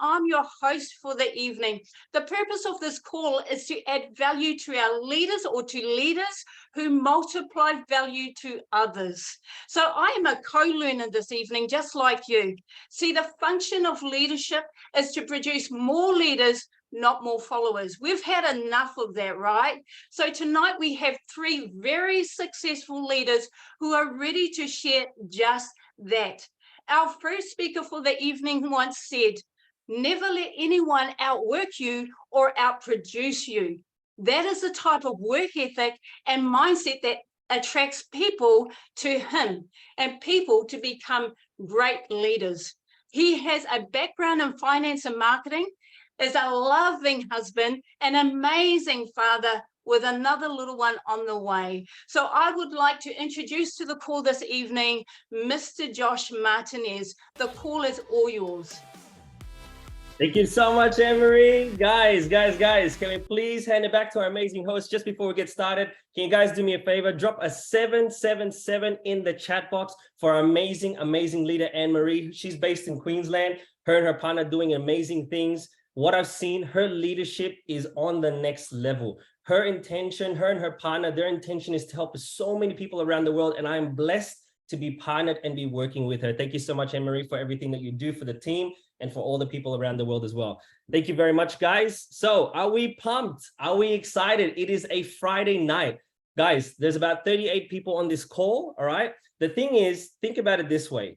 I'm your host for the evening. The purpose of this call is to add value to our leaders or to leaders who multiply value to others. So I am a co-learner this evening, just like you. See, the function of leadership is to produce more leaders, not more followers. We've had enough of that, right? So tonight we have three very successful leaders who are ready to share just that. Our first speaker for the evening once said, never let anyone outwork you or outproduce you. That is the type of work ethic and mindset that attracts people to him and people to become great leaders. He has a background in finance and marketing, is a loving husband, an amazing father with another little one on the way. So I would like to introduce to the call this evening, Mr. Josh Martinez. The call is all yours. Thank you so much, Anne-Marie. Guys, can we please hand it back to our amazing host just before we get started? Can you guys do me a favor? Drop a 777 in the chat box for our amazing leader, Anne-Marie. She's based in Queensland. Her and her partner doing amazing things. What I've seen, her leadership is on the next level. Her intention, her and her partner, their intention is to help so many people around the world. And I'm blessed to be partnered and be working with her. Thank you so much, Anne-Marie, for everything that you do for the team and for all the people around the world as well. Thank you very much, guys. So are we pumped? Are we excited? It is a Friday night. Guys, there's about 38 people on this call, all right? The thing is, think about it this way.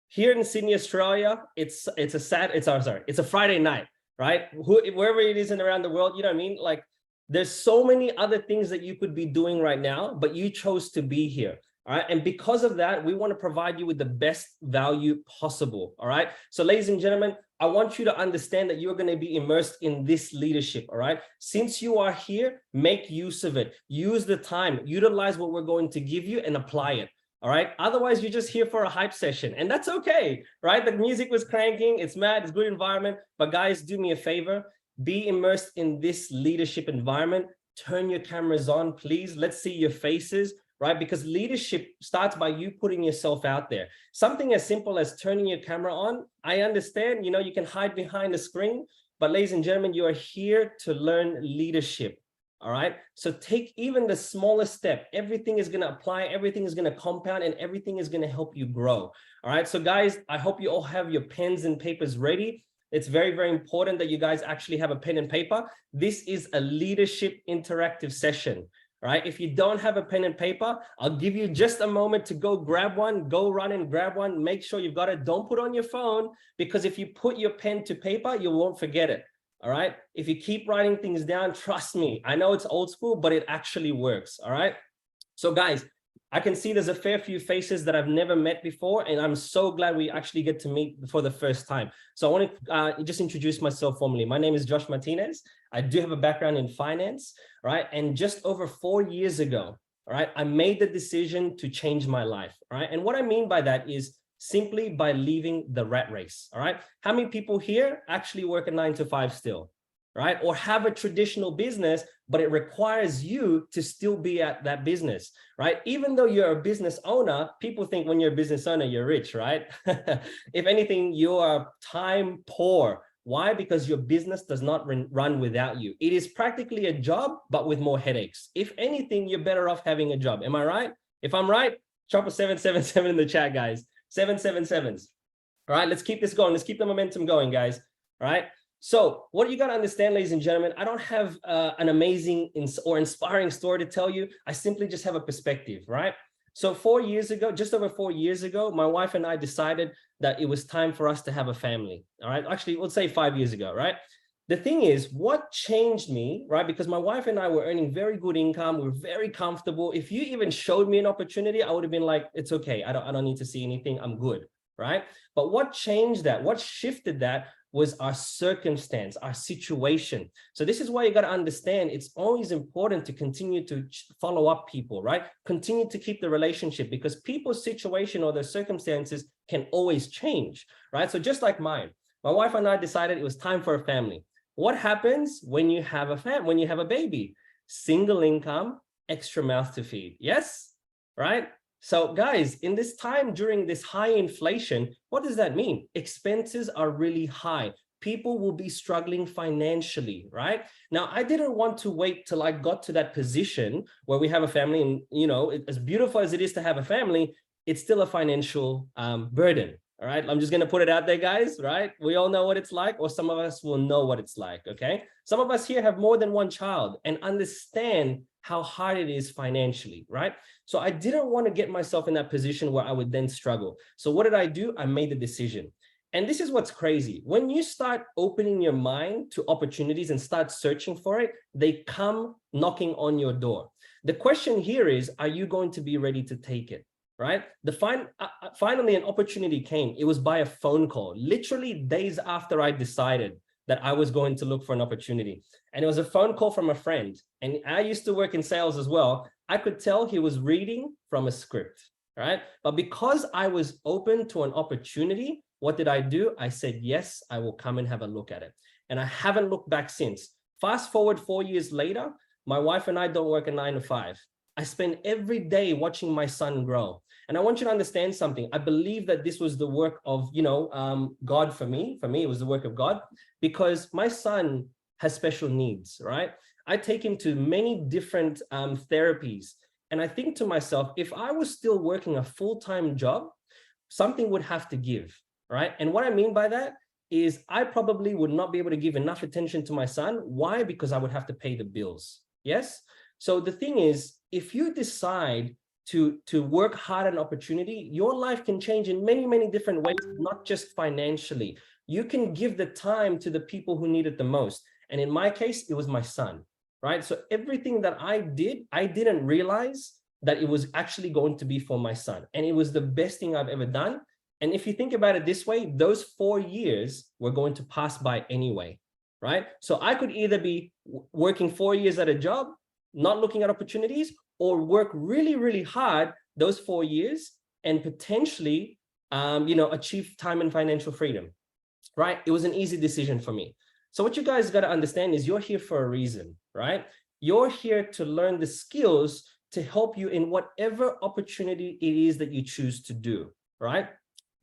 Here in Sydney, Australia, it's a Friday night, right? Wherever it is in around the world, you know what I mean? Like, there's so many other things that you could be doing right now, but you chose to be here. All right. And because of that, we want to provide you with the best value possible. All right. So ladies and gentlemen, I want you to understand that you're going to be immersed in this leadership. All right. Since you are here, make use of it. Use the time, utilize what we're going to give you and apply it. All right. Otherwise, you're just here for a hype session and that's okay. Right. The music was cranking. It's mad. It's good environment. But guys, do me a favor. Be immersed in this leadership environment. Turn your cameras on, please. Let's see your faces. Right? Because leadership starts by you putting yourself out there. Something as simple as turning your camera on. I understand, you can hide behind the screen, but ladies and gentlemen, you are here to learn leadership. All right. So take even the smallest step. Everything is going to apply. Everything is going to compound and everything is going to help you grow. All right. So guys, I hope you all have your pens and papers ready. It's very, very important that you guys actually have a pen and paper. This is a leadership interactive session. Right? If you don't have a pen and paper, I'll give you just a moment to go grab one, go run and grab one. Make sure you've got it. Don't put on your phone, because if you put your pen to paper, you won't forget it. All right. If you keep writing things down, trust me, I know it's old school, but it actually works. All right. So guys, I can see there's a fair few faces that I've never met before, and I'm so glad we actually get to meet for the first time. So I want to just introduce myself formally. My name is Josh Martinez. I do have a background in finance, right? And just over 4 years ago, all right, I made the decision to change my life, all right? And what I mean by that is simply by leaving the rat race, all right? How many people here actually work a 9 to 5 still? Right? Or have a traditional business, but it requires you to still be at that business, right? Even though you're a business owner, people think when you're a business owner, you're rich, right? If anything, you are time poor. Why? Because your business does not run without you. It is practically a job, but with more headaches. If anything, you're better off having a job. Am I right? If I'm right, drop a 777 in the chat, guys. 777s. All right, let's keep this going. Let's keep the momentum going, guys. All right. So what you got to understand, ladies and gentlemen, I don't have an amazing or inspiring story to tell you. I simply just have a perspective, right? So 4 years ago, just over 4 years ago, my wife and I decided that it was time for us to have a family. All right. Actually, we'll say 5 years ago, right? The thing is, what changed me, right? Because my wife and I were earning very good income. We're very comfortable. If you even showed me an opportunity, I would have been like, it's okay. I don't need to see anything. I'm good. Right. But what changed that? What shifted that was our circumstance, our situation. So this is why you got to understand it's always important to continue to follow up people, right? Continue to keep the relationship, because people's situation or their circumstances can always change, right? So just like mine, my wife and I decided it was time for a family. What happens when you have a baby? Single income, extra mouth to feed. Yes, right? So guys, in this time during this high inflation, what does that mean? Expenses are really high. people will be struggling financially, right? Now, I didn't want to wait till I got to that position where we have a family, and as beautiful as it is to have a family, it's still a financial burden. All right, I'm just going to put it out there, guys, right? We all know what it's like, or some of us will know what it's like, okay? Some of us here have more than one child and understand how hard it is financially, right? So I didn't want to get myself in that position where I would then struggle. So what did I do? I made a decision. And this is what's crazy. When you start opening your mind to opportunities and start searching for it, they come knocking on your door. The question here is, are you going to be ready to take it? Right? Finally, an opportunity came. It was by a phone call, literally days after I decided that I was going to look for an opportunity. And it was a phone call from a friend. And I used to work in sales as well. I could tell he was reading from a script, right? But because I was open to an opportunity, what did I do? I said, yes, I will come and have a look at it. And I haven't looked back since. Fast forward 4 years later, my wife and I don't work a 9 to 5. I spend every day watching my son grow. And I want you to understand something. I believe that this was the work of, God for me. For me, it was the work of God, because my son has special needs, right? I take him to many different therapies. And I think to myself, if I was still working a full-time job, something would have to give, right? And what I mean by that is I probably would not be able to give enough attention to my son. Why? Because I would have to pay the bills. Yes? So the thing is, if you decide to work hard on an opportunity, your life can change in many, many different ways, not just financially. You can give the time to the people who need it the most. And in my case, it was my son, right? So everything that I did, I didn't realize that it was actually going to be for my son. And it was the best thing I've ever done. And if you think about it this way, those 4 years were going to pass by anyway, right? So I could either be working 4 years at a job, not looking at opportunities, or work really, really hard those 4 years and potentially, achieve time and financial freedom, right? It was an easy decision for me. So what you guys got to understand is you're here for a reason, right? You're here to learn the skills to help you in whatever opportunity it is that you choose to do, right?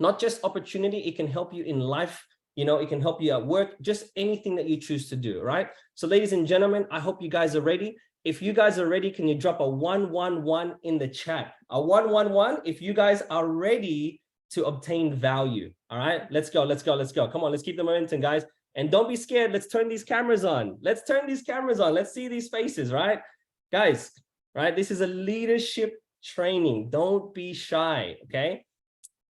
Not just opportunity, it can help you in life. It can help you at work, just anything that you choose to do, right? So ladies and gentlemen, I hope you guys are ready. If you guys are ready, can you drop a 111 in the chat? A 111 if you guys are ready to obtain value. All right, let's go, let's go, let's go. Come on, let's keep the momentum, guys. And don't be scared. Let's turn these cameras on. Let's turn these cameras on. Let's see these faces, right? Guys, right? This is a leadership training. Don't be shy, okay?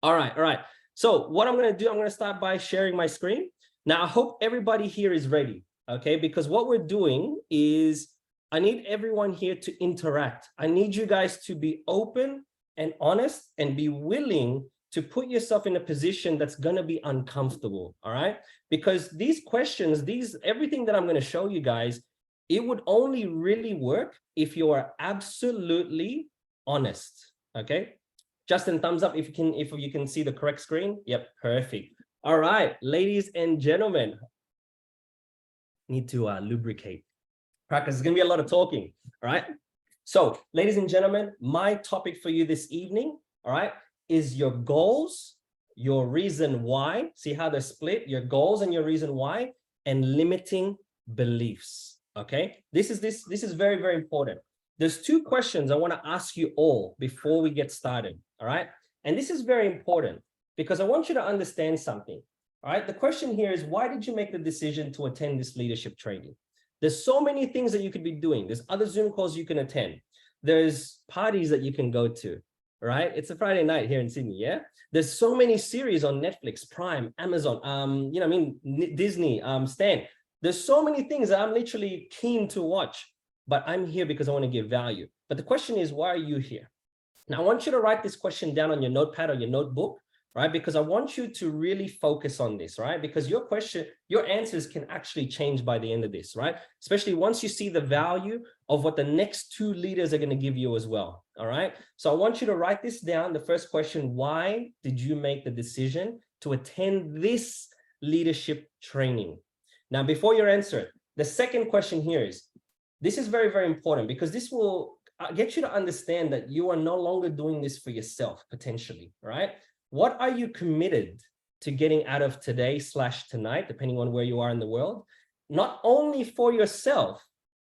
All right, all right. So what I'm going to do, I'm going to start by sharing my screen. Now, I hope everybody here is ready, okay? Because what we're doing is I need everyone here to interact. I need you guys to be open and honest and be willing to put yourself in a position that's going to be uncomfortable, all right? Because these questions, everything that I'm going to show you guys, it would only really work if you are absolutely honest, okay? Justin, thumbs up if you can see the correct screen. Yep, perfect. All right, ladies and gentlemen, need to lubricate. Practice is going to be a lot of talking, all right? So, ladies and gentlemen, my topic for you this evening, all right, is your goals, your reason why. See how they're split, your goals and your reason why, and limiting beliefs, okay? This is very, very important. There's 2 questions I want to ask you all before we get started, all right? And this is very important because I want you to understand something, all right? The question here is, why did you make the decision to attend this leadership training? There's so many things that you could be doing. There's other Zoom calls you can attend. There's parties that you can go to, right? It's a Friday night here in Sydney, yeah? There's so many series on Netflix, Prime, Amazon, Disney, Stan. There's so many things that I'm literally keen to watch, but I'm here because I want to give value. But the question is, why are you here? Now, I want you to write this question down on your notepad or your notebook, right? Because I want you to really focus on this, right? Because your answers can actually change by the end of this, right? Especially once you see the value of what the next 2 leaders are going to give you as well, all right? So I want you to write this down. The first question, why did you make the decision to attend this leadership training? Now, before you answer it, the second question here is, this is very, very important because this will get you to understand that you are no longer doing this for yourself, potentially, right? What are you committed to getting out of today / tonight, depending on where you are in the world, not only for yourself,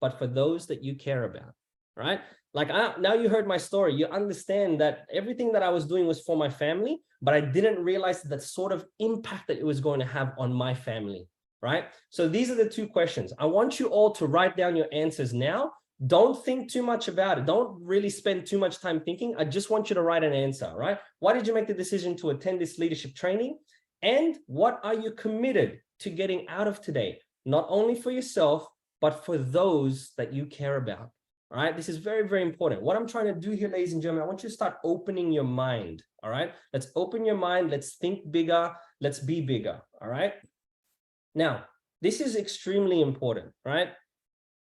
but for those that you care about, right? Like now you heard my story, you understand that everything that I was doing was for my family, but I didn't realize the sort of impact that it was going to have on my family, right? So these are the two questions. I want you all to write down your answers now. Don't think too much about it. Don't really spend too much time thinking. I just want you to write an answer, right? Why did you make the decision to attend this leadership training? And what are you committed to getting out of today? Not only for yourself, but for those that you care about. All right, this is very, very important. What I'm trying to do here, ladies and gentlemen, I want you to start opening your mind. All right, let's open your mind. Let's think bigger. Let's be bigger. All right. Now, this is extremely important, right?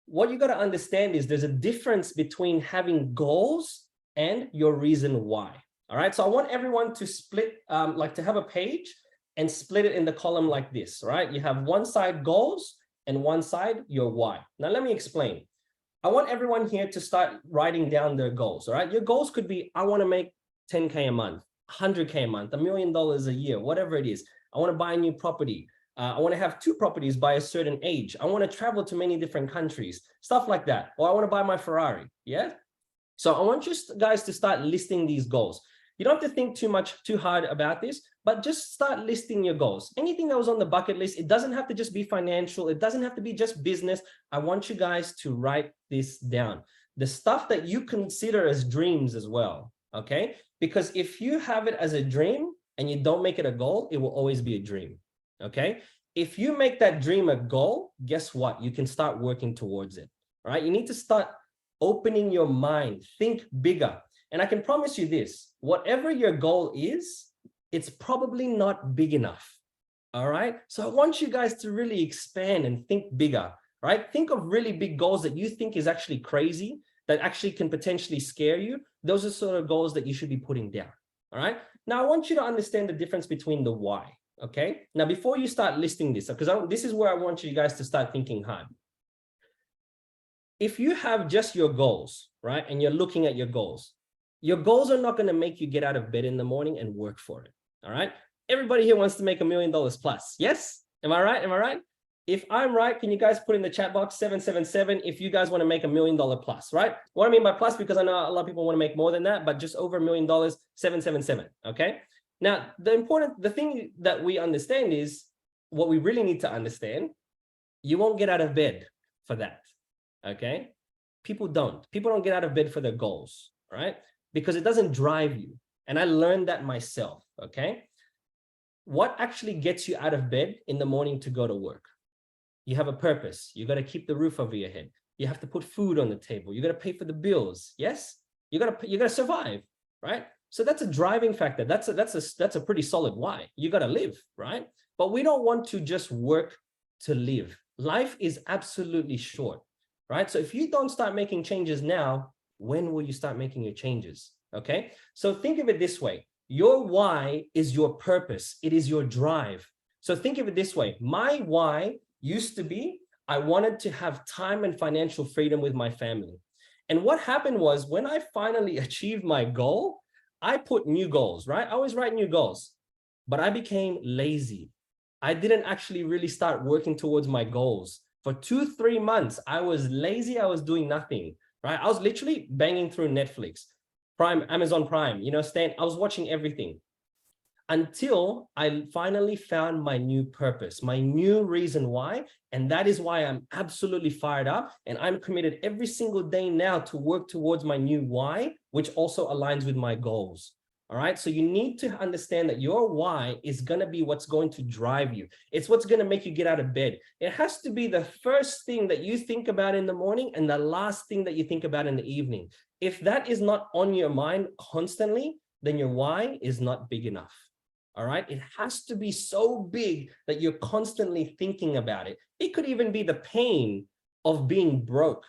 What you got to understand is there's a difference between having goals and your reason why. All right. So I want everyone to split, like to have a page and split it in the column like this, right? You have one side goals and one side your why. Now, let me explain. I want everyone here to start writing down their goals. All right. Your goals could be, I want to make 10K a month, 100K a month, $1 million a year, whatever it is. I want to buy a new property. I want to have 2 properties by a certain age. I want to travel to many different countries, stuff like that. Or I want to buy my Ferrari. Yeah. So I want you guys to start listing these goals. You don't have to think too hard about this, but just start listing your goals. Anything that was on the bucket list, it doesn't have to just be financial. It doesn't have to be just business. I want you guys to write this down. The stuff that you consider as dreams as well. Okay. Because if you have it as a dream and you don't make it a goal, it will always be a dream. Okay. If you make that dream a goal, guess what? You can start working towards it. All right. You need to start opening your mind, think bigger. And I can promise you this, whatever your goal is, it's probably not big enough. All right. So I want you guys to really expand and think bigger, right? Think of really big goals that you think is actually crazy, that actually can potentially scare you. Those are sort of goals that you should be putting down. All right. Now I want you to understand the difference between the why. Okay. Now, before you start listing this, because this is where I want you guys to start thinking hard. If you have just your goals, right, and you're looking at your goals are not going to make you get out of bed in the morning and work for it. All right. Everybody here wants to make $1 million plus. Yes. Am I right? Am I right? If I'm right, can you guys put in the chat box 777 if you guys want to make $1 million plus, right? What I mean by plus, because I know a lot of people want to make more than that, but just over $1 million, 777. Okay. Now, the thing that we understand is what we really need to understand. You won't get out of bed for that. Okay. People don't get out of bed for their goals, right? Because it doesn't drive you. And I learned that myself. Okay. What actually gets you out of bed in the morning to go to work? You have a purpose. You got to keep the roof over your head. You have to put food on the table. You got to pay for the bills. Yes. You got to survive, right? So that's a driving factor. That's a pretty solid why. You got to live, right? But we don't want to just work to live. Life is absolutely short, right? So if you don't start making changes now, when will you start making your changes? Okay. So think of it this way. Your why is your purpose. It is your drive. So think of it this way. My why used to be, I wanted to have time and financial freedom with my family. And what happened was when I finally achieved my goal, I put new goals, right? I always write new goals, but I became lazy. I didn't actually really start working towards my goals. For 2-3 months, I was lazy. I was doing nothing, right? I was literally banging through Netflix, Prime, Amazon Prime, I was watching everything until I finally found my new purpose, my new reason why. And that is why I'm absolutely fired up. And I'm committed every single day now to work towards my new why, which also aligns with my goals. All right. So you need to understand that your why is going to be what's going to drive you. It's what's going to make you get out of bed. It has to be the first thing that you think about in the morning and the last thing that you think about in the evening. If that is not on your mind constantly, then your why is not big enough. All right. It has to be so big that you're constantly thinking about it. It could even be the pain of being broke.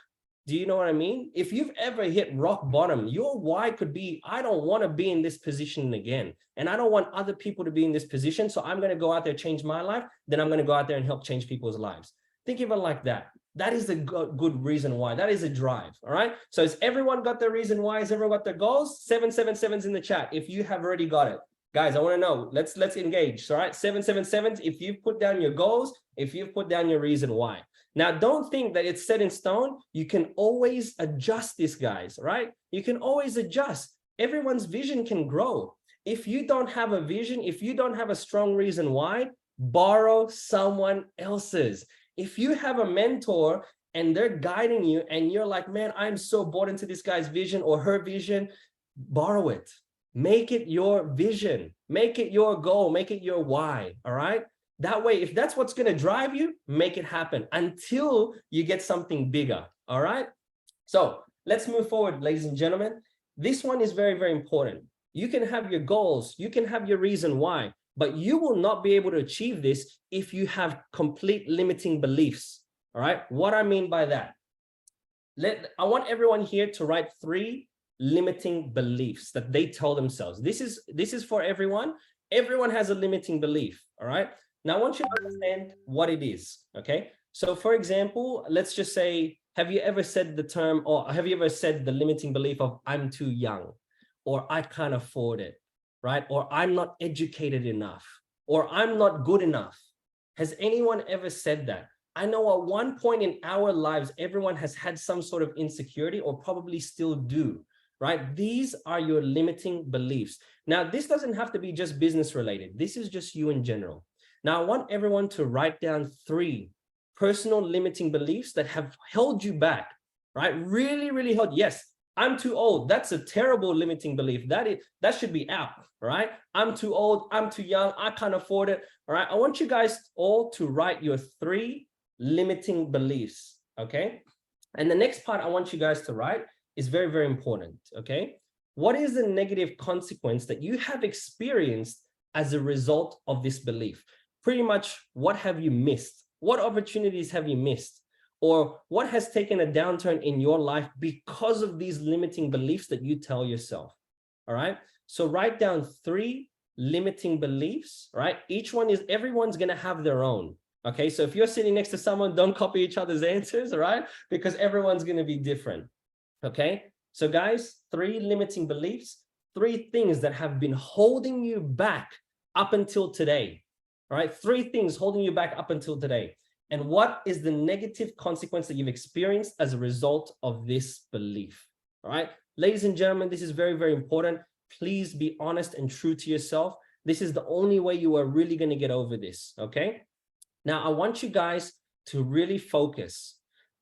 Do you know what I mean? If you've ever hit rock bottom, your why could be, I don't want to be in this position again. And I don't want other people to be in this position. So I'm going to go out there, change my life. Then I'm going to go out there and help change people's lives. Think of it like that. That is a good reason why. That is a drive. All right. So has everyone got their reason why? Has everyone got their goals? 777's in the chat if you have already got it. Guys, I want to know. Let's engage. All right, 777. If you've put down your goals, if you've put down your reason why. Now, don't think that it's set in stone. You can always adjust this, guys. Right? You can always adjust. Everyone's vision can grow. If you don't have a vision, if you don't have a strong reason why, borrow someone else's. If you have a mentor and they're guiding you and you're like, man, I'm so bought into this guy's vision or her vision, borrow it. Make it your vision. Make it your goal. Make it your why. All right. That way, if that's what's going to drive you, make it happen until you get something bigger. All right. So let's move forward, ladies and gentlemen. This one is very, very important. You can have your goals. You can have your reason why, but you will not be able to achieve this if you have complete limiting beliefs. All right. What I mean by that, I want everyone here to write 3 limiting beliefs that they tell themselves. This is for everyone. Everyone has a limiting belief. All right. Now I want you to understand what it is. Okay. So for example, let's just say, have you ever said the term, or have you ever said the limiting belief of I'm too young, or I can't afford it, right? Or I'm not educated enough, or I'm not good enough. Has anyone ever said that? I know at one point in our lives, everyone has had some sort of insecurity or probably still do, right? These are your limiting beliefs. Now, this doesn't have to be just business related. This is just you in general. Now, I want everyone to write down 3 personal limiting beliefs that have held you back, right? Really, really held. Yes, I'm too old. That's a terrible limiting belief. That should be out, right? I'm too old. I'm too young. I can't afford it. All right. I want you guys all to write your 3 limiting beliefs. Okay. And the next part I want you guys to write is very, very important. Okay. What is the negative consequence that you have experienced as a result of this belief? Pretty much, what have you missed? What opportunities have you missed? Or what has taken a downturn in your life because of these limiting beliefs that you tell yourself? All right. So write down 3 limiting beliefs, right? Everyone's going to have their own. Okay. So if you're sitting next to someone, don't copy each other's answers, all right? Because everyone's going to be different. Okay. So guys, 3 limiting beliefs, 3 things that have been holding you back up until today. All right. 3 things holding you back up until today. And what is the negative consequence that you've experienced as a result of this belief? All right, ladies and gentlemen, this is very, very important. Please be honest and true to yourself. This is the only way you are really going to get over this. Okay. Now, I want you guys to really focus.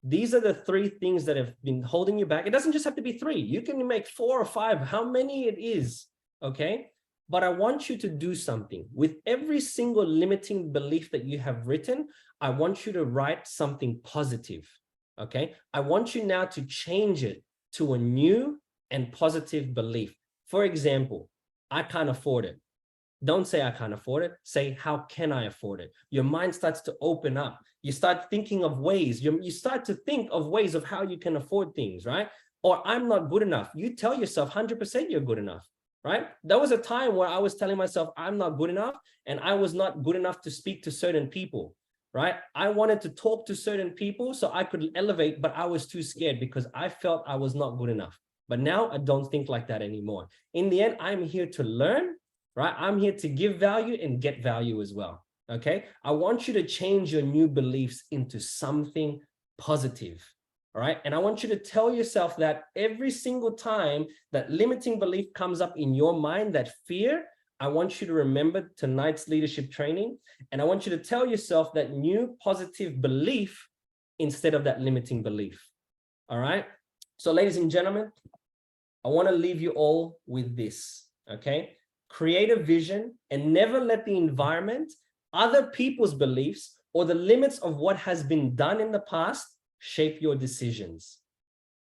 These are the 3 things that have been holding you back. It doesn't just have to be 3. You can make 4 or 5, how many it is. Okay. But I want you to do something with every single limiting belief that you have written. I want you to write something positive. Okay. I want you now to change it to a new and positive belief. For example, I can't afford it. Don't say I can't afford it. Say, how can I afford it? Your mind starts to open up. You start thinking of ways. You start to think of ways of how you can afford things, right? Or I'm not good enough. You tell yourself 100% you're good enough. Right? There was a time where I was telling myself I'm not good enough, and I was not good enough to speak to certain people, right? I wanted to talk to certain people so I could elevate, but I was too scared because I felt I was not good enough. But now I don't think like that anymore. In the end, I'm here to learn, right? I'm here to give value and get value as well. Okay. I want you to change your new beliefs into something positive. All right. And I want you to tell yourself that every single time that limiting belief comes up in your mind, that fear, I want you to remember tonight's leadership training. And I want you to tell yourself that new positive belief instead of that limiting belief. All right. So ladies and gentlemen, I want to leave you all with this. Okay. Create a vision and never let the environment, other people's beliefs, or the limits of what has been done in the past shape your decisions.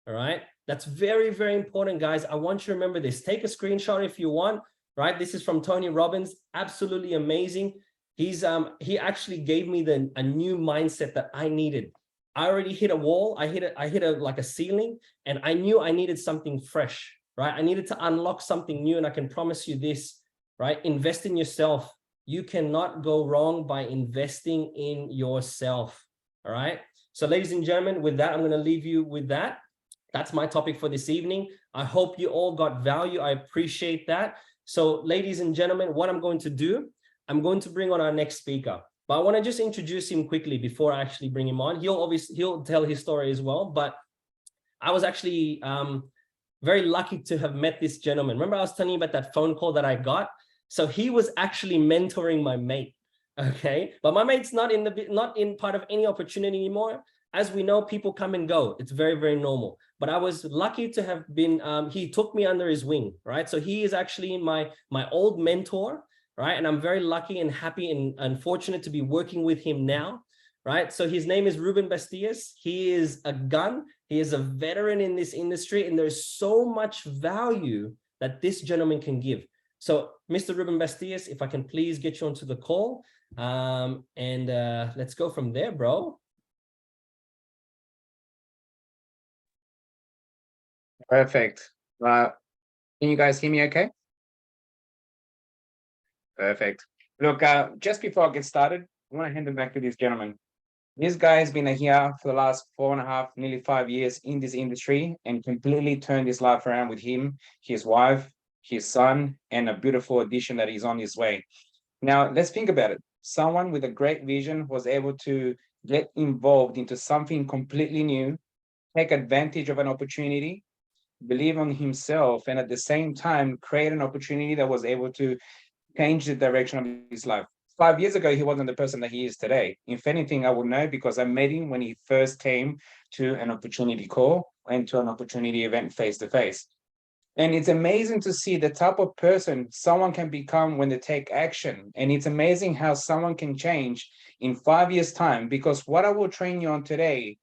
All right. That's very, very important, guys. I want you to remember this. Take a screenshot if you want, right? This is from Tony Robbins. Absolutely amazing. He actually gave me a new mindset that I needed. I already hit a wall. I hit like a ceiling, and I knew I needed something fresh, right? I needed to unlock something new. And I can promise you this, right? Invest in yourself. You cannot go wrong by investing in yourself. All right. So ladies and gentlemen, with that, I'm going to leave you with that. That's my topic for this evening. I hope you all got value. I appreciate that. So ladies and gentlemen, what I'm going to do, I'm going to bring on our next speaker. But I want to just introduce him quickly before I actually bring him on. He'll tell his story as well. But I was actually very lucky to have met this gentleman. Remember I was telling you about that phone call that I got? So he was actually mentoring my mate. Okay, but my mate's not in part of any opportunity anymore. As we know, people come and go. It's very, very normal. But I was lucky to have been, he took me under his wing, right? So he is actually my old mentor, right? And I'm very lucky and happy and fortunate to be working with him now, right? So his name is Ruben Bastias. He is a gun. He is a veteran in this industry, and there's so much value that this gentleman can give. So Mr. Ruben Bastias, if I can please get you onto the call, and let's go from there, bro. Perfect. Can you guys hear me okay? Perfect. Look, just before I get started, I want to hand it back to this gentleman. This guy has been here for the last 4.5, nearly 5 years in this industry and completely turned his life around with him, his wife, his son, and a beautiful addition that he's on his way. Now, let's think about it. Someone with a great vision was able to get involved into something completely new, take advantage of an opportunity, believe on himself, and at the same time create an opportunity that was able to change the direction of his life. 5 years ago, he wasn't the person that he is today. If anything, I would know because I met him when he first came to an opportunity call and to an opportunity event face to face. And it's amazing to see the type of person someone can become when they take action. And it's amazing how someone can change in 5 years' time, because what I will train you on today,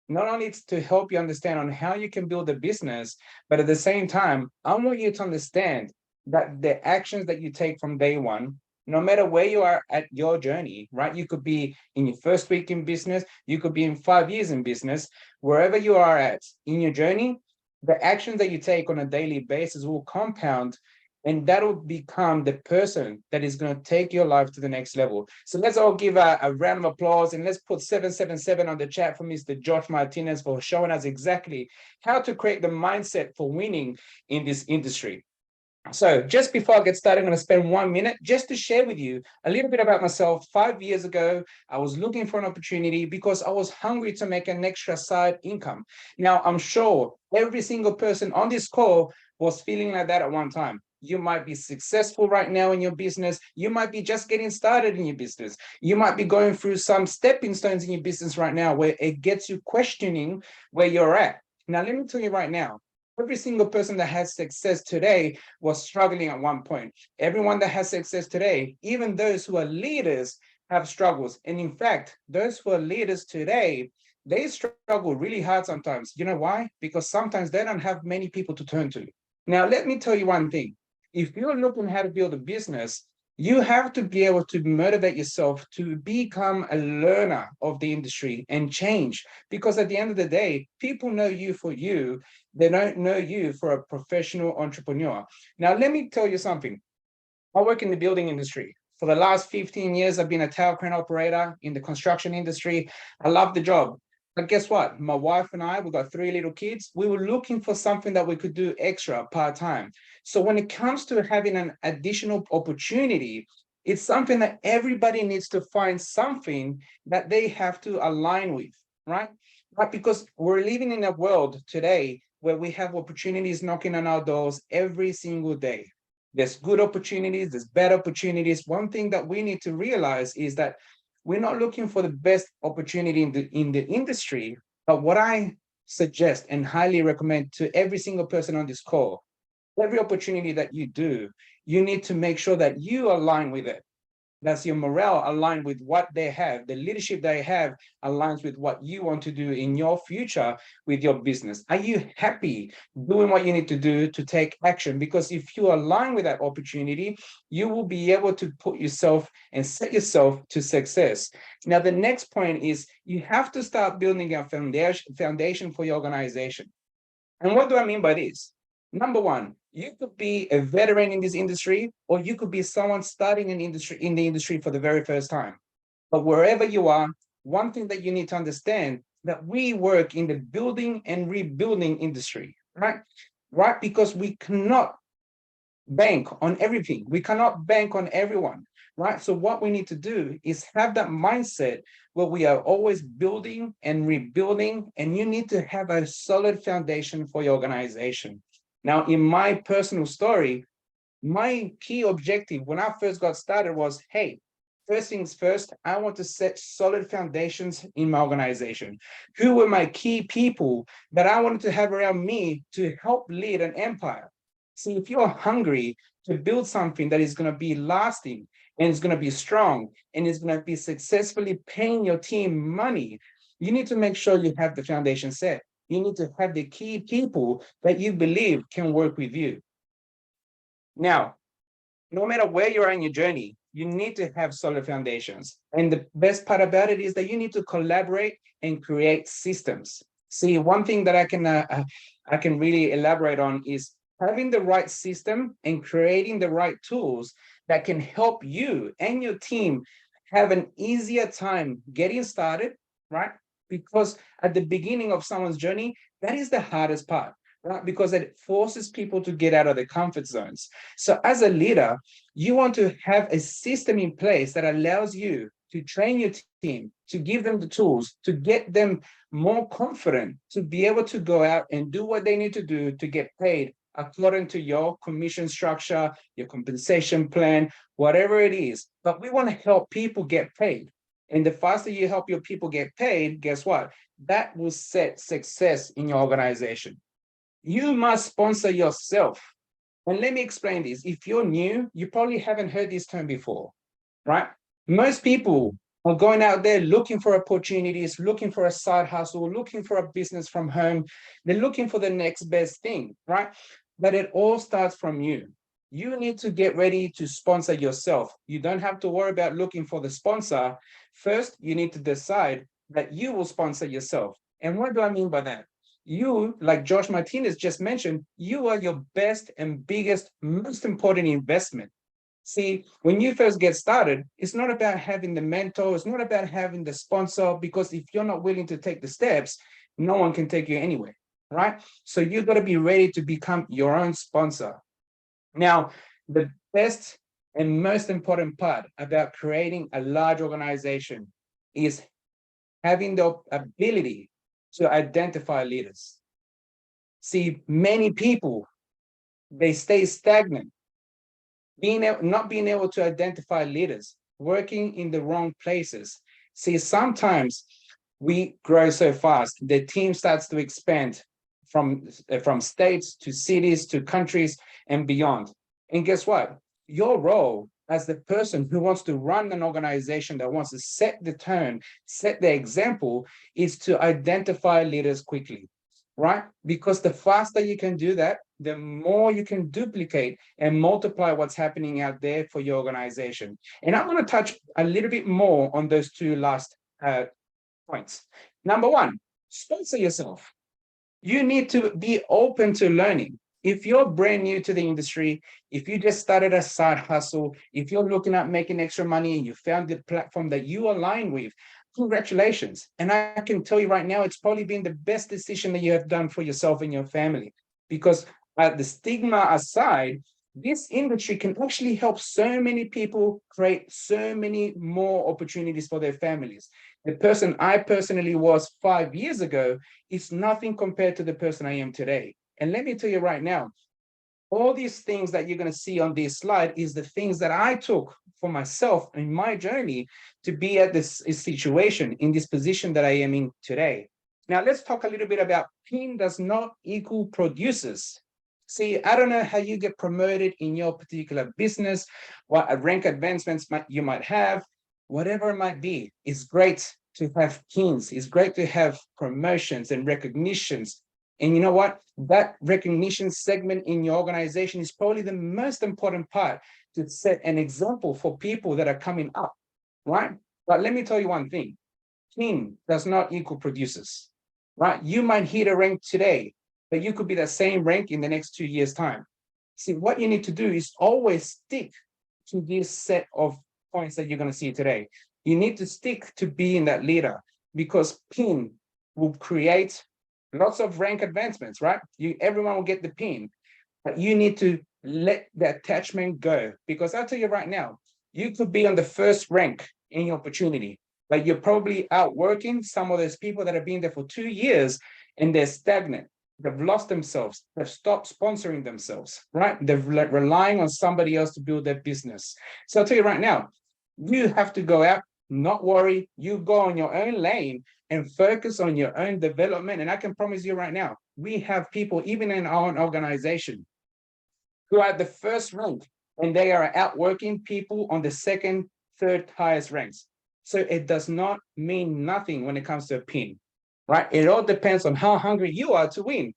not only it's to help you understand on how you can build a business, but at the same time, I want you to understand that the actions that you take from day one, no matter where you are at your journey, right? You could be in your first week in business, you could be in 5 years in business, wherever you are at in your journey, the actions that you take on a daily basis will compound, and that will become the person that is going to take your life to the next level. So let's all give a round of applause, and let's put 777 on the chat for Mr. Josh Martinez for showing us exactly how to create the mindset for winning in this industry. So just before I get started, I'm going to spend 1 minute just to share with you a little bit about myself. 5 years ago, I was looking for an opportunity because I was hungry to make an extra side income. Now, I'm sure every single person on this call was feeling like that at one time. You might be successful right now in your business. You might be just getting started in your business. You might be going through some stepping stones in your business right now where it gets you questioning where you're at. Now, let me tell you right now, every single person that has success today was struggling at one point. Everyone that has success today, even those who are leaders, have struggles. And in fact, those who are leaders today, they struggle really hard sometimes. You know why? Because sometimes they don't have many people to turn to. Now, let me tell you one thing. If you're looking how to build a business, you have to be able to motivate yourself to become a learner of the industry and change. Because at the end of the day, people know you for you. They don't know you for a professional entrepreneur. Now, let me tell you something. I work in the building industry. For the last 15 years, I've been a tower crane operator in the construction industry. I love the job. But guess what? My wife and I, we've got 3 little kids. We were looking for something that we could do extra part-time. So when it comes to having an additional opportunity, it's something that everybody needs to find something that they have to align with, right? But because we're living in a world today where we have opportunities knocking on our doors every single day. There's good opportunities, there's bad opportunities. One thing that we need to realize is that we're not looking for the best opportunity in the industry, but what I suggest and highly recommend to every single person on this call, every opportunity that you do, you need to make sure that you align with it. That's your morale aligned with what they have. The leadership they have aligns with what you want to do in your future with your business. Are you happy doing what you need to do to take action? Because if you align with that opportunity, you will be able to put yourself and set yourself to success. Now, the next point is you have to start building a foundation for your organization. And what do I mean by this? Number one, you could be a veteran in this industry, or you could be someone starting in the industry for the very first time. But wherever you are, one thing that you need to understand that we work in the building and rebuilding industry, right? Right? Because we cannot bank on everything. We cannot bank on everyone, right? So what we need to do is have that mindset where we are always building and rebuilding, and you need to have a solid foundation for your organization. Now, in my personal story, my key objective when I first got started was, hey, first things first, I want to set solid foundations in my organization. Who were my key people that I wanted to have around me to help lead an empire? See, if you're hungry to build something that is going to be lasting and it's going to be strong and it's going to be successfully paying your team money, you need to make sure you have the foundation set. You need to have the key people that you believe can work with you. Now, no matter where you are in your journey, you need to have solid foundations. And the best part about it is that you need to collaborate and create systems. See, one thing that I can really elaborate on is having the right system and creating the right tools that can help you and your team have an easier time getting started, right? Because at the beginning of someone's journey, that is the hardest part, right? Because it forces people to get out of their comfort zones. So as a leader, you want to have a system in place that allows you to train your team, to give them the tools, to get them more confident, to be able to go out and do what they need to do to get paid according to your commission structure, your compensation plan, whatever it is. But we want to help people get paid. And the faster you help your people get paid, guess what? That will set success in your organization. You must sponsor yourself. And let me explain this. If you're new, you probably haven't heard this term before, right? Most people are going out there looking for opportunities, looking for a side hustle, looking for a business from home. They're looking for the next best thing, right? But it all starts from you. You need to get ready to sponsor yourself. You don't have to worry about looking for the sponsor. First, you need to decide that you will sponsor yourself. And what do I mean by that? You, like Josh Martinez just mentioned, you are your best and biggest, most important investment. See, when you first get started, it's not about having the mentor, it's not about having the sponsor, because if you're not willing to take the steps, no one can take you anywhere, right? So you've got to be ready to become your own sponsor. Now, the best and most important part about creating a large organization is having the ability to identify leaders. See, many people, they stay stagnant, not being able to identify leaders, working in the wrong places. See, sometimes we grow so fast, the team starts to expand from states to cities to countries and beyond. And guess what? Your role as the person who wants to run an organization that wants to set the tone, set the example, is to identify leaders quickly, right? Because the faster you can do that, the more you can duplicate and multiply what's happening out there for your organization. And I'm going to touch a little bit more on those two last points. Number one, sponsor yourself. You need to be open to learning. If you're brand new to the industry, if you just started a side hustle, if you're looking at making extra money and you found the platform that you align with, congratulations. And I can tell you right now, it's probably been the best decision that you have done for yourself and your family. Because the stigma aside, this industry can actually help so many people create so many more opportunities for their families. The person I personally was 5 years ago is nothing compared to the person I am today. And let me tell you right now, all these things that you're going to see on this slide is the things that I took for myself in my journey to be at this situation, in this position that I am in today. Now, let's talk a little bit about PIN does not equal producers. See, I don't know how you get promoted in your particular business, what rank advancements you might have, whatever it might be. It's great to have pins. It's great to have promotions and recognitions. And you know what? That recognition segment in your organization is probably the most important part to set an example for people that are coming up, right? But let me tell you one thing. Pin does not equal producers, right? You might hit a rank today, but you could be the same rank in the next 2 years' time. See, what you need to do is always stick to this set of points that you're going to see today. You need to stick to being that leader, because PIN will create lots of rank advancements, right? Everyone will get the PIN, but you need to let the attachment go. Because I'll tell you right now, you could be on the first rank in your opportunity, but you're probably outworking some of those people that have been there for 2 years and they're stagnant. They've lost themselves. They've stopped sponsoring themselves, right? They're relying on somebody else to build their business. So I'll tell you right now, you have to go out, not worry. You go on your own lane and focus on your own development. And I can promise you right now, we have people, even in our own organization, who are at the first rank and they are outworking people on the second, third highest ranks. So it does not mean nothing when it comes to a pin, right? It all depends on how hungry you are to win.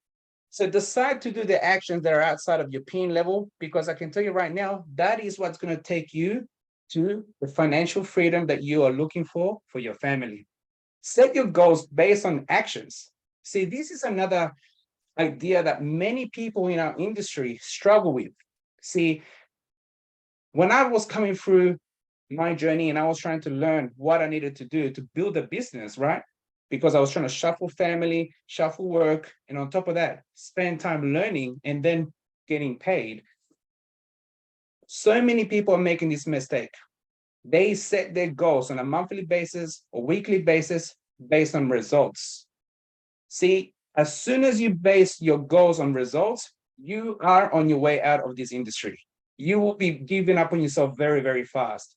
So decide to do the actions that are outside of your pin level, because I can tell you right now, that is what's going to take you to the financial freedom that you are looking for your family. Set your goals based on actions. See, this is another idea that many people in our industry struggle with. See, when I was coming through my journey and I was trying to learn what I needed to do to build a business, right? Because I was trying to shuffle family, shuffle work, and on top of that, spend time learning and then getting paid. So many people are making this mistake. They set their goals on a monthly basis or weekly basis based on results. See, as soon as you base your goals on results, you are on your way out of this industry. You will be giving up on yourself very, very fast.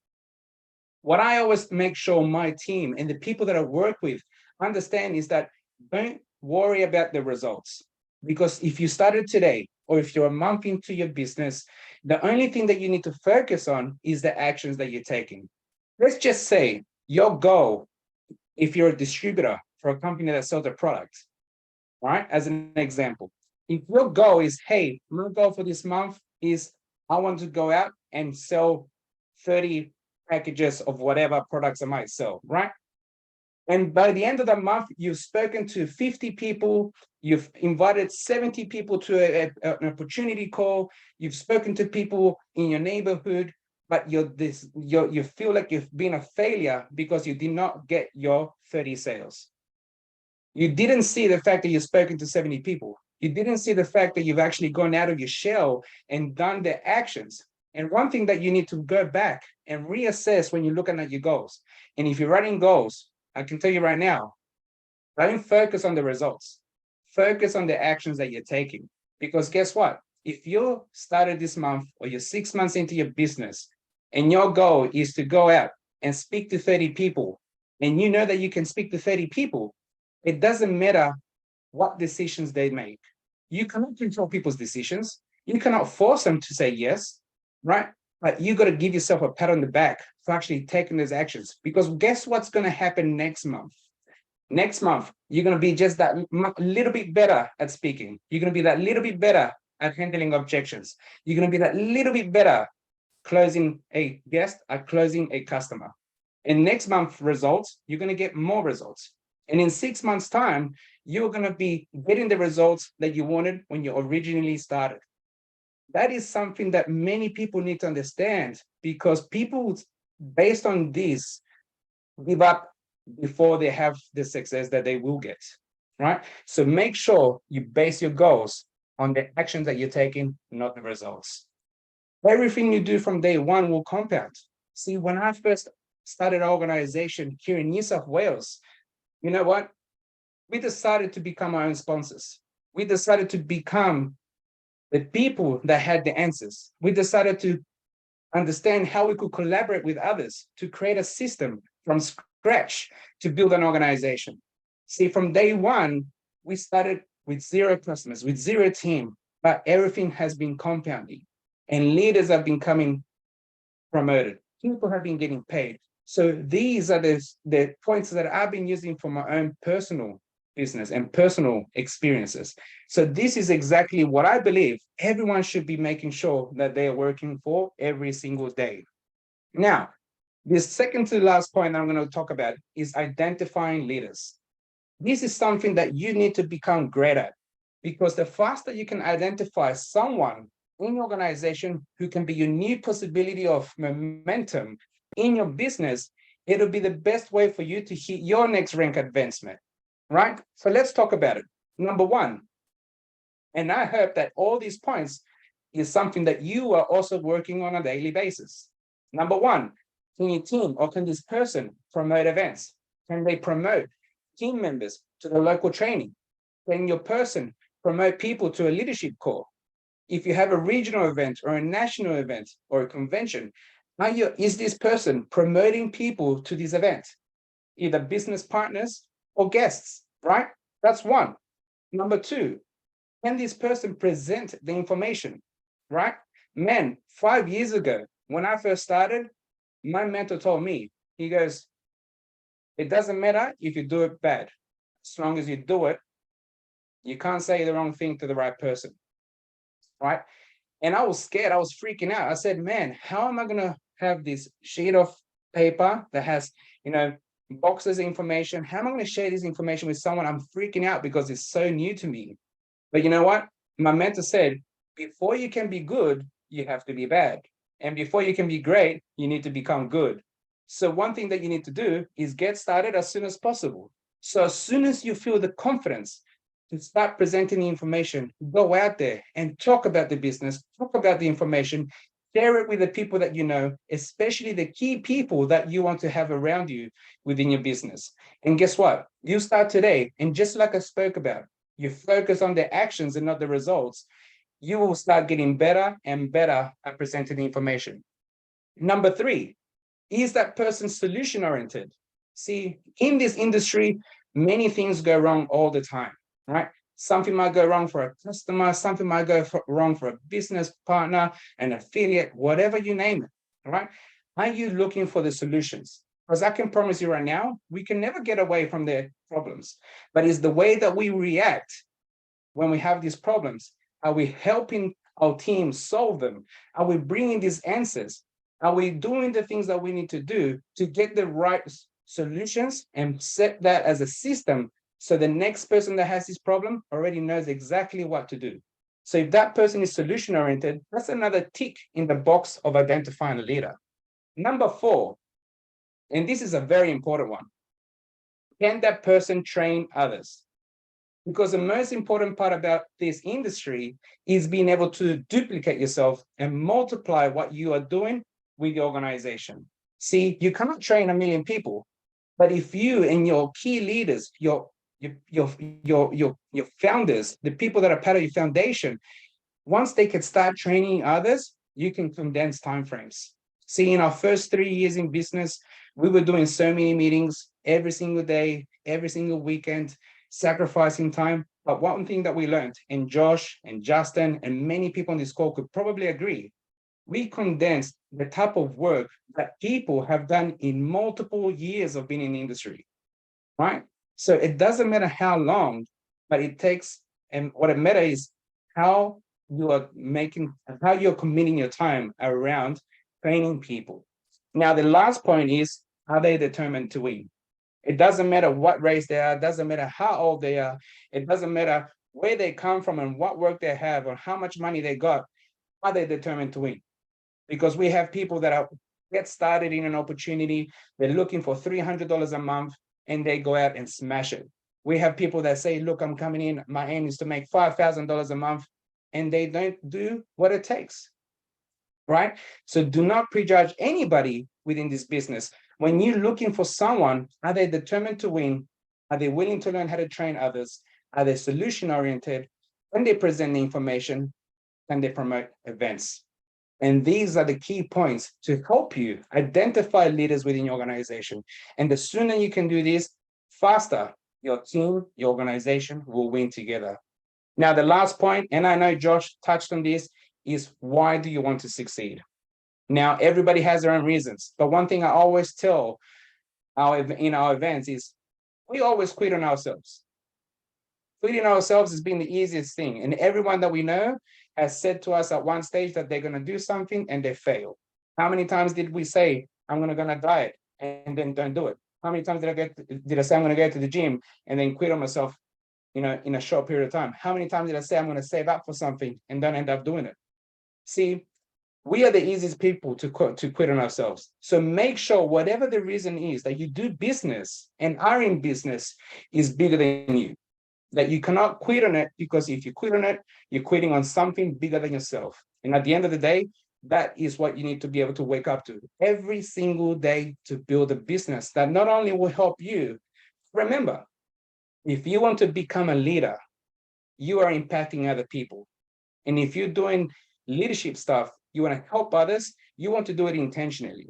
What I always make sure my team and the people that I work with understand is that don't worry about the results. Because if you started today, or if you're a month into your business, the only thing that you need to focus on is the actions that you're taking. Let's just say your goal, if you're a distributor for a company that sells a product, right? As an example, if your goal is, hey, my goal for this month is I want to go out and sell 30 packages of whatever products I might sell, right? And by the end of the month, you've spoken to 50 people, you've invited 70 people to an opportunity call, you've spoken to people in your neighborhood, but you feel like you've been a failure because you did not get your 30 sales. You didn't see the fact that you've spoken to 70 people. You didn't see the fact that you've actually gone out of your shell and done the actions. And one thing that you need to go back and reassess when you're looking at your goals. And if you're writing goals, I can tell you right now, don't focus on the results. Focus on the actions that you're taking. Because guess what? If you started this month or you're 6 months into your business and your goal is to go out and speak to 30 people, and you know that you can speak to 30 people, it doesn't matter what decisions they make. You cannot control people's decisions. You cannot force them to say yes, right? But you got to give yourself a pat on the back for actually taking those actions. Because guess what's going to happen next month? Next month, you're going to be just that little bit better at speaking. You're going to be that little bit better at handling objections. You're going to be that little bit better closing a guest, at closing a customer. And next month results, you're going to get more results. And in 6 months' time, you're going to be getting the results that you wanted when you originally started. That is something that many people need to understand, because people, based on this, give up before they have the success that they will get, right? So make sure you base your goals on the actions that you're taking, not the results. Everything you do from day one will compound. See, when I first started an organization here in New South Wales, you know what? We decided to become our own sponsors. We decided to become the people that had the answers. We decided to understand how we could collaborate with others to create a system from scratch to build an organization. See, from day one, we started with 0 customers, with 0 team, but everything has been compounding and leaders have been coming promoted. People have been getting paid. So these are the points that I've been using for my own personal business and personal experiences. So this is exactly what I believe everyone should be making sure that they are working for every single day. Now, the second to last point I'm going to talk about is identifying leaders. This is something that you need to become great at, because the faster you can identify someone in your organization who can be your new possibility of momentum in your business, it'll be the best way for you to hit your next rank advancement, right? So let's talk about it. Number one, and I hope that all these points is something that you are also working on a daily basis. Number one, can your team or can this person promote events? Can they promote team members to the local training? Can your person promote people to a leadership call? If you have a regional event or a national event or a convention, is this person promoting people to this event? Either business partners or guests, right? That's one. Number two, can this person present the information, right? Man, 5 years ago, when I first started, my mentor told me, he goes, it doesn't matter if you do it bad. As long as you do it, you can't say the wrong thing to the right person, right? And I was scared. I was freaking out. I said, man, how am I going to have this sheet of paper that has, boxes of information? How am I going to share this information with someone? I'm freaking out because it's so new to me. But you know what? My mentor said, before you can be good, you have to be bad. And before you can be great, you need to become good. So one thing that you need to do is get started as soon as possible. So as soon as you feel the confidence to start presenting the information, go out there and talk about the business, talk about the information, share it with the people that you know, especially the key people that you want to have around you within your business. And guess what? You start today, and just like I spoke about, you focus on the actions and not the results, you will start getting better and better at presenting the information. Number three, is that person solution oriented? See, in this industry, many things go wrong all the time, right? Something might go wrong for a customer, something might go wrong for a business partner, an affiliate, whatever you name it, right? Are you looking for the solutions? Because I can promise you right now, we can never get away from the problems, but it's the way that we react when we have these problems. Are we helping our team solve them? Are we bringing these answers? Are we doing the things that we need to do to get the right solutions and set that as a system so the next person that has this problem already knows exactly what to do? So if that person is solution oriented, that's another tick in the box of identifying a leader. Number four, and this is a very important one, can that person train others? Because the most important part about this industry is being able to duplicate yourself and multiply what you are doing with your organization. See, you cannot train 1 million people, but if you and your key leaders, your founders, the people that are part of your foundation, once they can start training others, you can condense timeframes. See, in our first 3 years in business, we were doing so many meetings every single day, every single weekend, sacrificing time. But one thing that we learned, and Josh and Justin and many people on this call could probably agree, we condensed the type of work that people have done in multiple years of being in the industry, right? So it doesn't matter how long, but it takes, and what it matters is how you're committing your time around training people. Now, the last point is, are they determined to win? It doesn't matter what race they are, it doesn't matter how old they are, it doesn't matter where they come from and what work they have or how much money they got, are they determined to win? Because we have people that get started in an opportunity, they're looking for $300 a month and they go out and smash it. We have people that say, look, I'm coming in, my aim is to make $5,000 a month, and they don't do what it takes, right? So do not prejudge anybody within this business. When you're looking for someone, are they determined to win? Are they willing to learn how to train others? Are they solution oriented? When they present the information, can they promote events? And these are the key points to help you identify leaders within your organization. And the sooner you can do this, faster your team, your organization will win together. Now, the last point, and I know Josh touched on this, is why do you want to succeed? Now, everybody has their own reasons, but one thing I always tell in our events is we always quit on ourselves. Quitting ourselves has been the easiest thing, and everyone that we know has said to us at one stage that they're going to do something and they fail. How many times did we say, I'm going to diet and then don't do it? How many times did I say I'm going to go to the gym and then quit on myself, in a short period of time? How many times did I say I'm going to save up for something and don't end up doing it? See, we are the easiest people to quit on ourselves. So make sure whatever the reason is that you do business and are in business is bigger than you. that you cannot quit on it, because if you quit on it, you're quitting on something bigger than yourself. And at the end of the day, that is what you need to be able to wake up to every single day to build a business that not only will help you. Remember, if you want to become a leader, you are impacting other people. And if you're doing leadership stuff, you want to help others, you want to do it intentionally.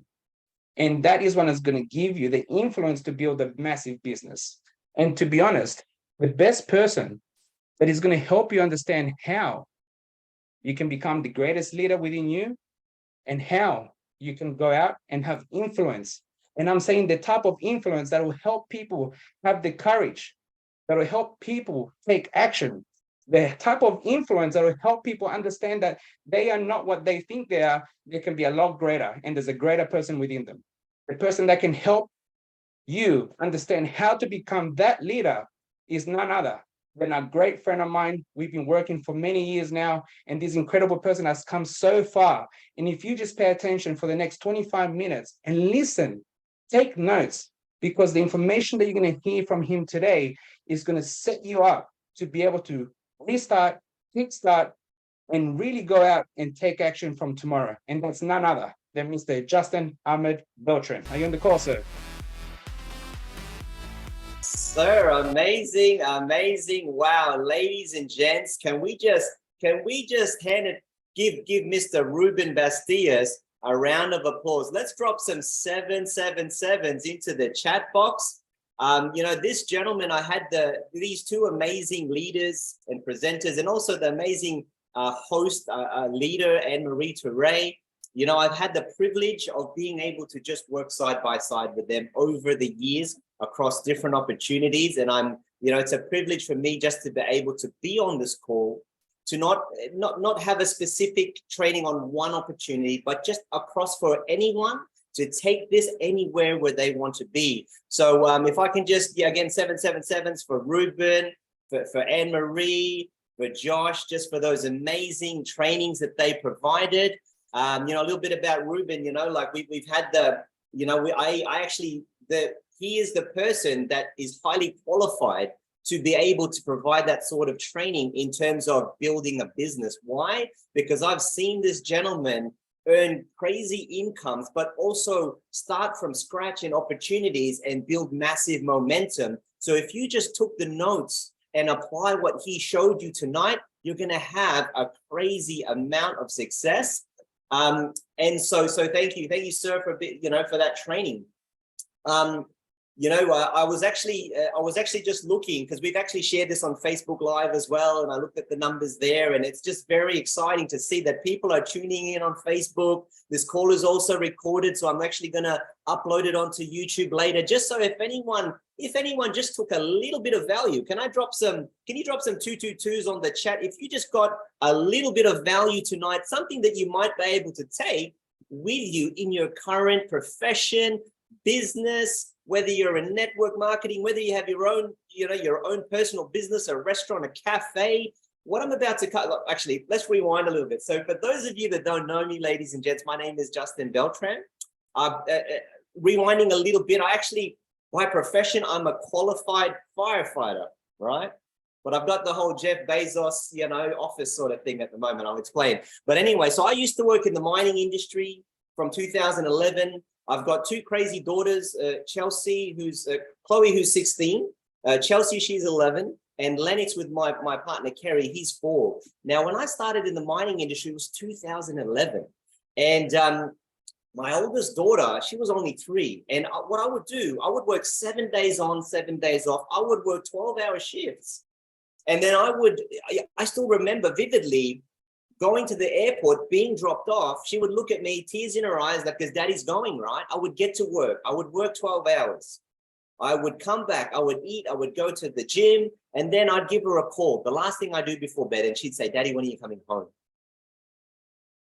And that is what is going to give you the influence to build a massive business. And to be honest, the best person that is going to help you understand how you can become the greatest leader within you and how you can go out and have influence. And I'm saying the type of influence that will help people have the courage, that will help people take action, the type of influence that will help people understand that they are not what they think they are. They can be a lot greater, and there's a greater person within them. The person that can help you understand how to become that leader is none other than a great friend of mine. We've been working for many years now, and this incredible person has come so far. And if you just pay attention for the next 25 minutes and listen, take notes, because the information that you're going to hear from him today is going to set you up to be able to restart, kickstart, and really go out and take action from tomorrow. And that's none other than Mr. Justin Ahmed Beltran. Are you on the call, sir? Sir, amazing, amazing. Wow, ladies and gents, can we just give Mr. Ruben Bastias a round of applause? Let's drop some 777s into the chat box. You know, this gentleman, I had these two amazing leaders and presenters, and also the amazing host, leader, Anne-Marie Turei. You know, I've had the privilege of being able to just work side by side with them over the years across different opportunities. And you know, it's a privilege for me just to be able to be on this call, to not have a specific training on one opportunity, but just across for anyone to take this anywhere where they want to be. So if I can just, yeah, again, 777s for Ruben, for Anne-Marie, for Josh, just for those amazing trainings that they provided. You know, a little bit about Ruben, you know, like we've had you know, he is the person that is highly qualified to be able to provide that sort of training in terms of building a business. Why? Because I've seen this gentleman earn crazy incomes, but also start from scratch in opportunities and build massive momentum. So if you just took the notes and apply what he showed you tonight, you're going to have a crazy amount of success. And so thank you, sir, for for that training. You know, I was actually just looking, because we've actually shared this on Facebook Live as well, and I looked at the numbers there, and it's just very exciting to see that people are tuning in on Facebook. This call is also recorded, so I'm actually going to upload it onto YouTube later, just so if anyone just took a little bit of value, can you drop some 222s on the chat? If you just got a little bit of value tonight, something that you might be able to take with you in your current profession, business, whether you're in network marketing, whether you have your own, your own personal business, a restaurant, a cafe. What I'm about to cut, actually, let's rewind a little bit. So for those of you that don't know me, ladies and gents, my name is Justin Beltran. Rewinding a little bit, by profession, I'm a qualified firefighter, right? But I've got the whole Jeff Bezos, office sort of thing at the moment. I'll explain. But anyway, so I used to work in the mining industry from 2011. I've got two crazy daughters, Chloe, who's 16, Chelsea, she's 11, and Lennox with my partner, Kerry, he's 4. Now, when I started in the mining industry, it was 2011. And my oldest daughter, she was only 3. And what I would do, I would work 7 days on, 7 days off. I would work 12-hour shifts. And then I still remember vividly going to the airport, being dropped off. She would look at me, tears in her eyes, like, because daddy's going, right? I would get to work. I would work 12 hours. I would come back. I would eat. I would go to the gym. And then I'd give her a call. The last thing I do before bed. And she'd say, Daddy, when are you coming home?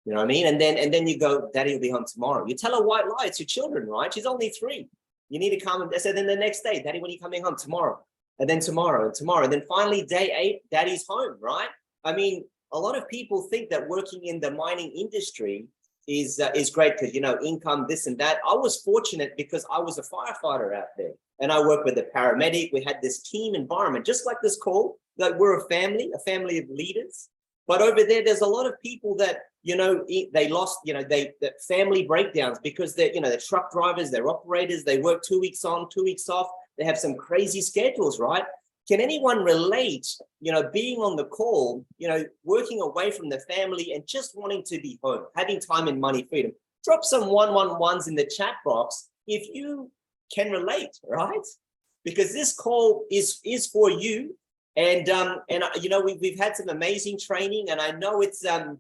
You know what I mean? And then you go, Daddy will be home tomorrow. You tell her white lie. It's your children, right? She's only 3. You need to come. And so then the next day, Daddy, when are you coming home? Tomorrow. And then tomorrow and tomorrow. And then finally, day 8, Daddy's home, right? I mean, a lot of people think that working in the mining industry is great because, you know, income, this and that. I was fortunate because I was a firefighter out there and I worked with a paramedic. We had this team environment, just like this call, like we're a family of leaders. But over there, there's a lot of people that, you know, they lost, you know, the family breakdowns because they're, you know, they're truck drivers, they're operators, they work 2 weeks on, 2 weeks off. They have some crazy schedules, right? Can anyone relate, you know, being on the call, you know, working away from the family and just wanting to be home, having time and money freedom? Drop some 111s in the chat box if you can relate, right? Because this call is for you. And you know, we've had some amazing training, and I know it's and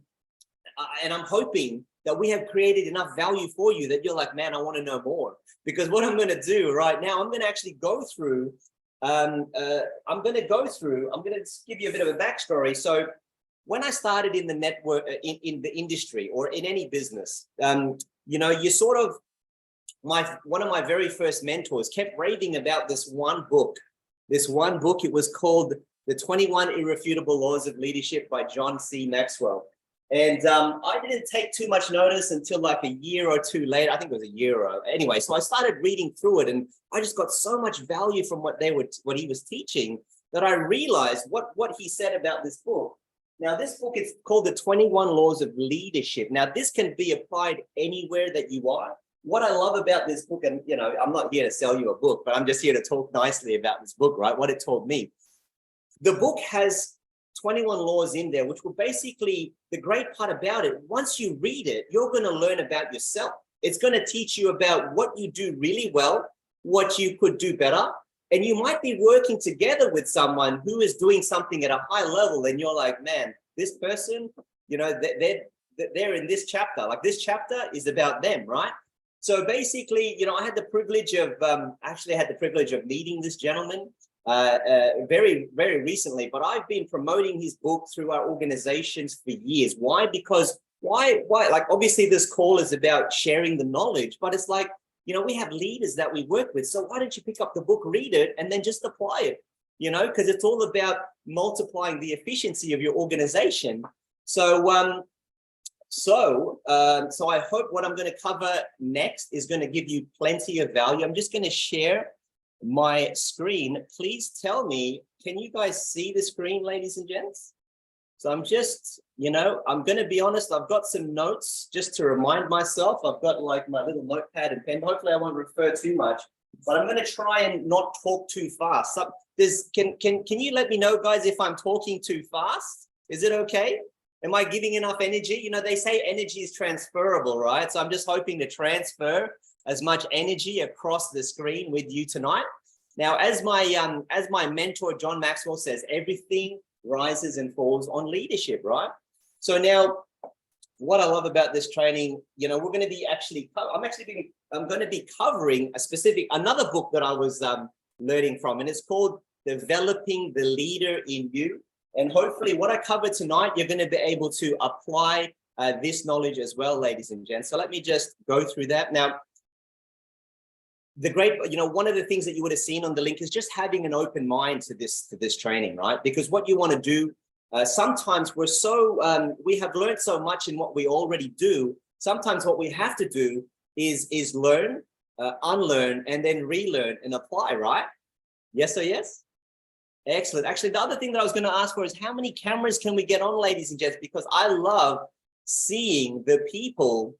I'm hoping that we have created enough value for you that you're like, man, I want to know more. Because what I'm going to do right now, I'm going to actually go through. I'm going to give you a bit of a backstory. So when I started in the network, in the industry or in any business, you know, you sort of, one of my very first mentors kept raving about this one book. It was called The 21 Irrefutable Laws of Leadership by John C. Maxwell. And I didn't take too much notice until like a year or two later. I think it was a year or anyway. So I started reading through it, and I just got so much value from what he was teaching that I realized what he said about this book. Now, this book is called The 21 Laws of Leadership. Now, this can be applied anywhere that you are. What I love about this book, and you know, I'm not here to sell you a book, but I'm just here to talk nicely about this book, right? What it taught me. The book has 21 laws in there, which will basically, the great part about it, once you read it, you're going to learn about yourself. It's going to teach you about what you do really well, what you could do better. And you might be working together with someone who is doing something at a high level. And you're like, man, this person, you know, they're in this chapter. Like this chapter is about them, right? So basically, you know, I had the privilege of, meeting this gentleman very, very recently, but I've been promoting his book through our organizations for years. Why? Because why? Like, obviously this call is about sharing the knowledge, but it's like, you know, we have leaders that we work with. So why don't you pick up the book, read it, and then just apply it, you know, because it's all about multiplying the efficiency of your organization. So I hope what I'm going to cover next is going to give you plenty of value. I'm just going to share my screen. Please tell me, can you guys see the screen, ladies and gents? So I'm just, you know, I'm going to be honest, I've got some notes just to remind myself. I've got like my little notepad and pen. Hopefully I won't refer too much, but I'm going to try and not talk too fast. So can you let me know, guys, if I'm talking too fast? Is it okay? Am I giving enough energy? You know, they say energy is transferable, right? So I'm just hoping to transfer as much energy across the screen with you tonight. Now, as my mentor, John Maxwell, says, everything rises and falls on leadership, right? So now, what I love about this training, you know, we're going to be I'm going to be covering another book that I was learning from, and it's called Developing the Leader in You. And hopefully what I cover tonight, you're going to be able to apply this knowledge as well, ladies and gents. So let me just go through that. Now, one of the things that you would have seen on the link is just having an open mind to this training, right? Because what you want to do, sometimes we have learned so much in what we already do. Sometimes what we have to do is learn, unlearn, and then relearn and apply, right? Yes or yes? Excellent. Actually, the other thing that I was going to ask for is how many cameras can we get on, ladies and gents? Because I love seeing the people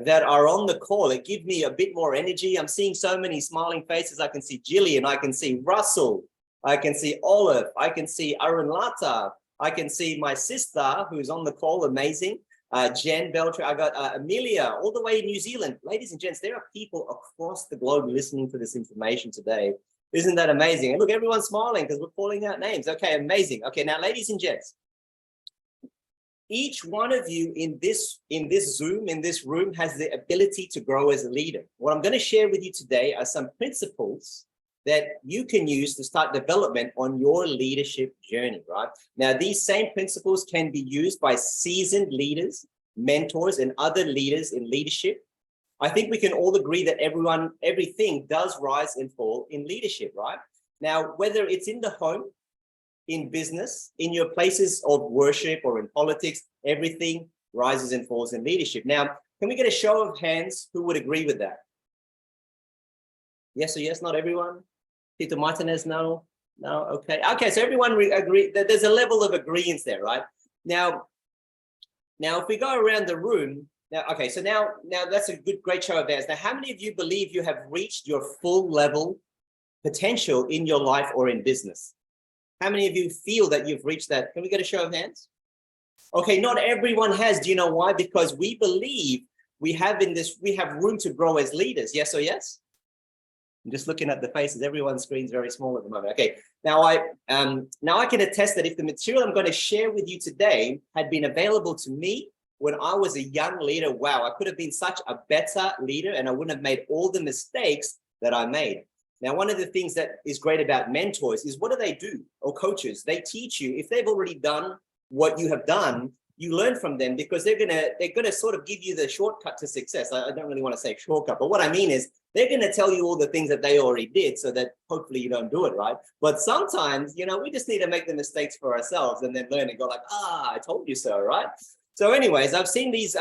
that are on the call. It gives me a bit more energy. I'm seeing so many smiling faces. I can see Jillian. I can see Russell. I can see Olive. I can see Arunlata. I can see my sister who's on the call. Amazing. Jen Beltran. I got Amelia all the way in New Zealand. Ladies and gents, there are people across the globe listening to this information today. Isn't that amazing? And look, everyone's smiling because we're calling out names. Okay, amazing. Okay, now, ladies and gents, each one of you in this Zoom, in this room, has the ability to grow as a leader. What I'm going to share with you today are some principles that you can use to start development on your leadership journey, right? Now, these same principles can be used by seasoned leaders, mentors, and other leaders in leadership. I think we can all agree that everything does rise and fall in leadership, right? Now, whether it's in the home, in business, in your places of worship, or in politics, everything rises and falls in leadership. Now, Can we get a show of hands who would agree with that? Yes or yes, not everyone? Peter Martinez, no? No, okay. Okay, so everyone agree that there's a level of agreement there, right? Now, if we go around the room, now, okay, so now that's a great show of hands. Now, how many of you believe you have reached your full level potential in your life or in business? How many of you feel that you've reached that? Can we get a show of hands? Okay, not everyone has. Do you know why? Because we believe we have room to grow as leaders. Yes or yes? I'm just looking at the faces. Everyone's screen's very small at the moment. Okay, now I can attest that if the material I'm going to share with you today had been available to me when I was a young leader, wow, I could have been such a better leader and I wouldn't have made all the mistakes that I made. Now, one of the things that is great about mentors is what do they do? Or coaches, they teach you. If they've already done what you have done, you learn from them because they're gonna sort of give you the shortcut to success. I don't really want to say shortcut, but what I mean is they're gonna tell you all the things that they already did so that hopefully you don't do it, right? But sometimes, we just need to make the mistakes for ourselves and then learn and go like, I told you so, right? So anyways, I've seen these,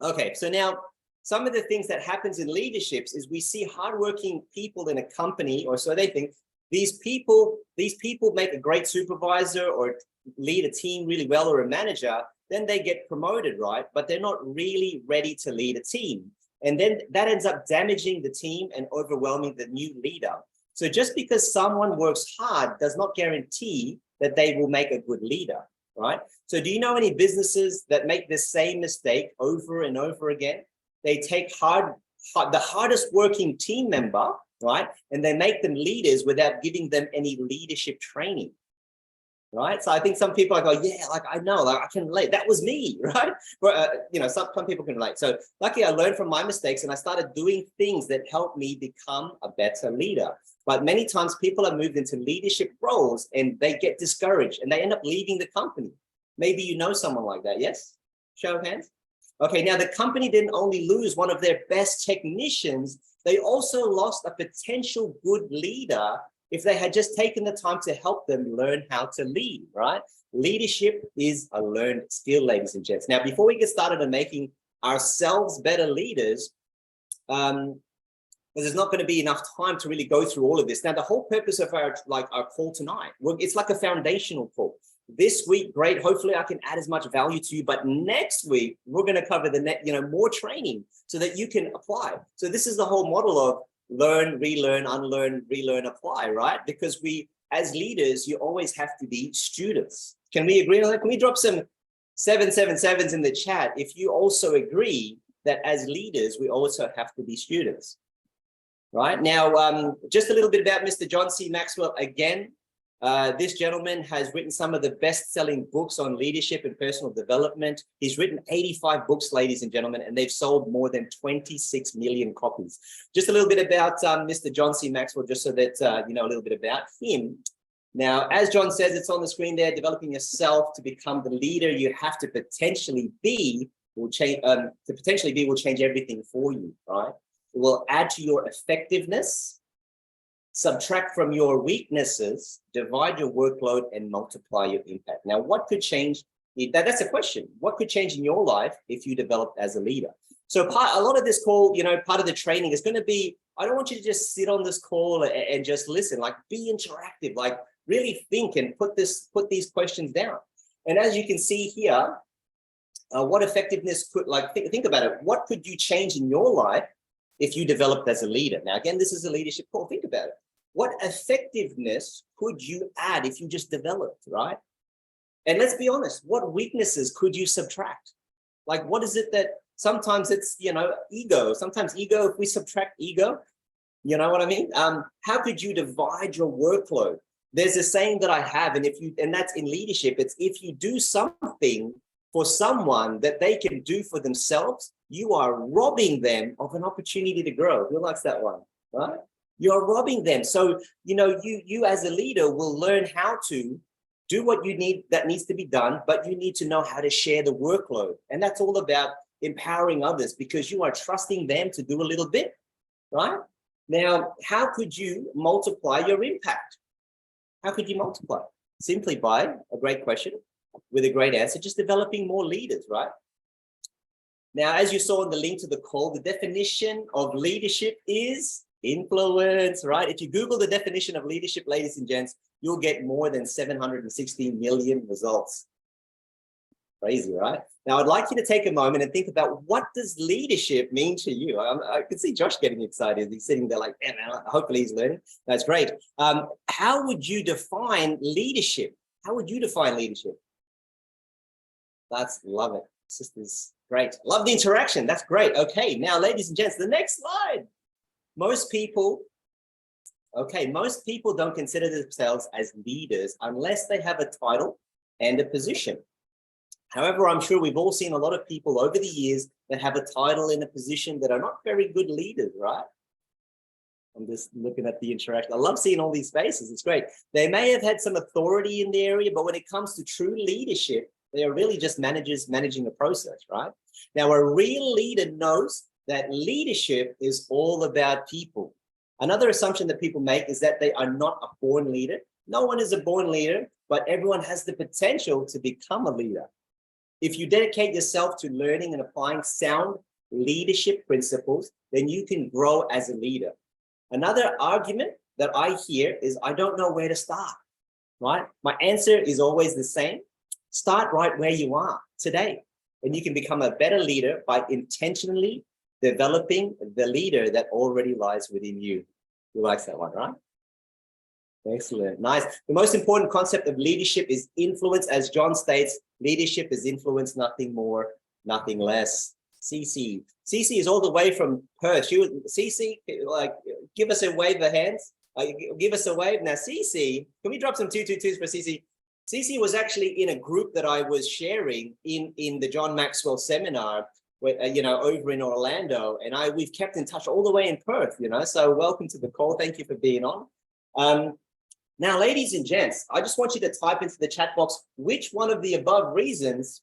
okay, so now some of the things that happens in leaderships is we see hardworking people in a company, or so they think. These people make a great supervisor or lead a team really well or a manager, then they get promoted, right? But they're not really ready to lead a team. And then that ends up damaging the team and overwhelming the new leader. So just because someone works hard does not guarantee that they will make a good leader, right? So do you know any businesses that make the same mistake over and over again? They take the hardest working team member, right? And they make them leaders without giving them any leadership training, right? So I think some people go, yeah, like I know, like I can relate. That was me, right? But, some people can relate. So luckily I learned from my mistakes and I started doing things that helped me become a better leader. But many times people are moved into leadership roles and they get discouraged and they end up leaving the company. Maybe you know someone like that, yes? Show of hands. Okay, now the company didn't only lose one of their best technicians, they also lost a potential good leader if they had just taken the time to help them learn how to lead, right? Leadership is a learned skill, ladies and gents. Now, before we get started on making ourselves better leaders, there's not going to be enough time to really go through all of this. Now, the whole purpose of our call tonight, it's like a foundational call. This week, great. Hopefully I can add as much value to you. But next week, we're going to cover more training so that you can apply. So this is the whole model of learn, relearn, unlearn, relearn, apply, right? Because we, as leaders, you always have to be students. Can we agree on that? Can we drop some 777s in the chat if you also agree that as leaders, we also have to be students, right? Now, just a little bit about Mr. John C. Maxwell again. This gentleman has written some of the best-selling books on leadership and personal development. He's written 85 books, ladies and gentlemen, and they've sold more than 26 million copies. Just a little bit about Mr. John C. Maxwell, just so that you know a little bit about him. Now, as John says, it's on the screen there, developing yourself to become the leader you have to potentially be will change everything for you, right? It will add to your effectiveness, subtract from your weaknesses, divide your workload, and multiply your impact. Now, what could change? That's a question. What could change in your life if you developed as a leader? So a lot of this call, part of the training is going to be, I don't want you to just sit on this call and just listen, like be interactive, like really think and put these questions down. And as you can see here, what effectiveness could, think about it. What could you change in your life if you developed as a leader? Now, again, this is a leadership call. Think about it. What effectiveness could you add if you just developed, right? And let's be honest, what weaknesses could you subtract? Like, what is it that sometimes it's, ego. Sometimes ego, if we subtract ego, you know what I mean? How could you divide your workload? There's a saying that I have, and that's in leadership. It's if you do something for someone that they can do for themselves, you are robbing them of an opportunity to grow. Who likes that one, right? You're robbing them. So, you as a leader will learn how to do what you need that needs to be done, but you need to know how to share the workload. And that's all about empowering others because you are trusting them to do a little bit, right? Now, how could you multiply your impact? How could you multiply? Simply by a great question with a great answer, just developing more leaders, right? Now, as you saw in the link to the call, the definition of leadership is influence, right? If you Google the definition of leadership, ladies and gents, you'll get more than 716 million results. Crazy, right? Now, I'd like you to take a moment and think about, what does leadership mean to you? I can see Josh getting excited. He's sitting there like, man, hopefully he's learning. That's great. How would you define leadership? How would you define leadership? Love it. Sisters, great. Love the interaction. That's great. Okay, now, ladies and gents, the next slide. Most people don't consider themselves as leaders unless they have a title and a position. However, I'm sure we've all seen a lot of people over the years that have a title and a position that are not very good leaders, right? I'm just looking at the interaction. I love seeing all these faces. It's great. They may have had some authority in the area, but when it comes to true leadership, they are really just managers managing a process, right? Now, a real leader knows that leadership is all about people. Another assumption that people make is that they are not a born leader. No one is a born leader, but everyone has the potential to become a leader. If you dedicate yourself to learning and applying sound leadership principles, then you can grow as a leader. Another argument that I hear is, I don't know where to start, right? My answer is always the same. Start right where you are today, and you can become a better leader by intentionally developing the leader that already lies within you. Who likes that one, right? Excellent. Nice. The most important concept of leadership is influence. As John states, leadership is influence, nothing more, nothing less. Cece is all the way from Perth. Cece, like, give us a wave of hands. Give us a wave. Now, Cece, can we drop some 222s for Cece? Cece was actually in a group that I was sharing in the John Maxwell seminar, where, over in Orlando, and we've kept in touch all the way in Perth, so welcome to the call. Thank you for being on. Now, ladies and gents, I just want you to type into the chat box which of the above reasons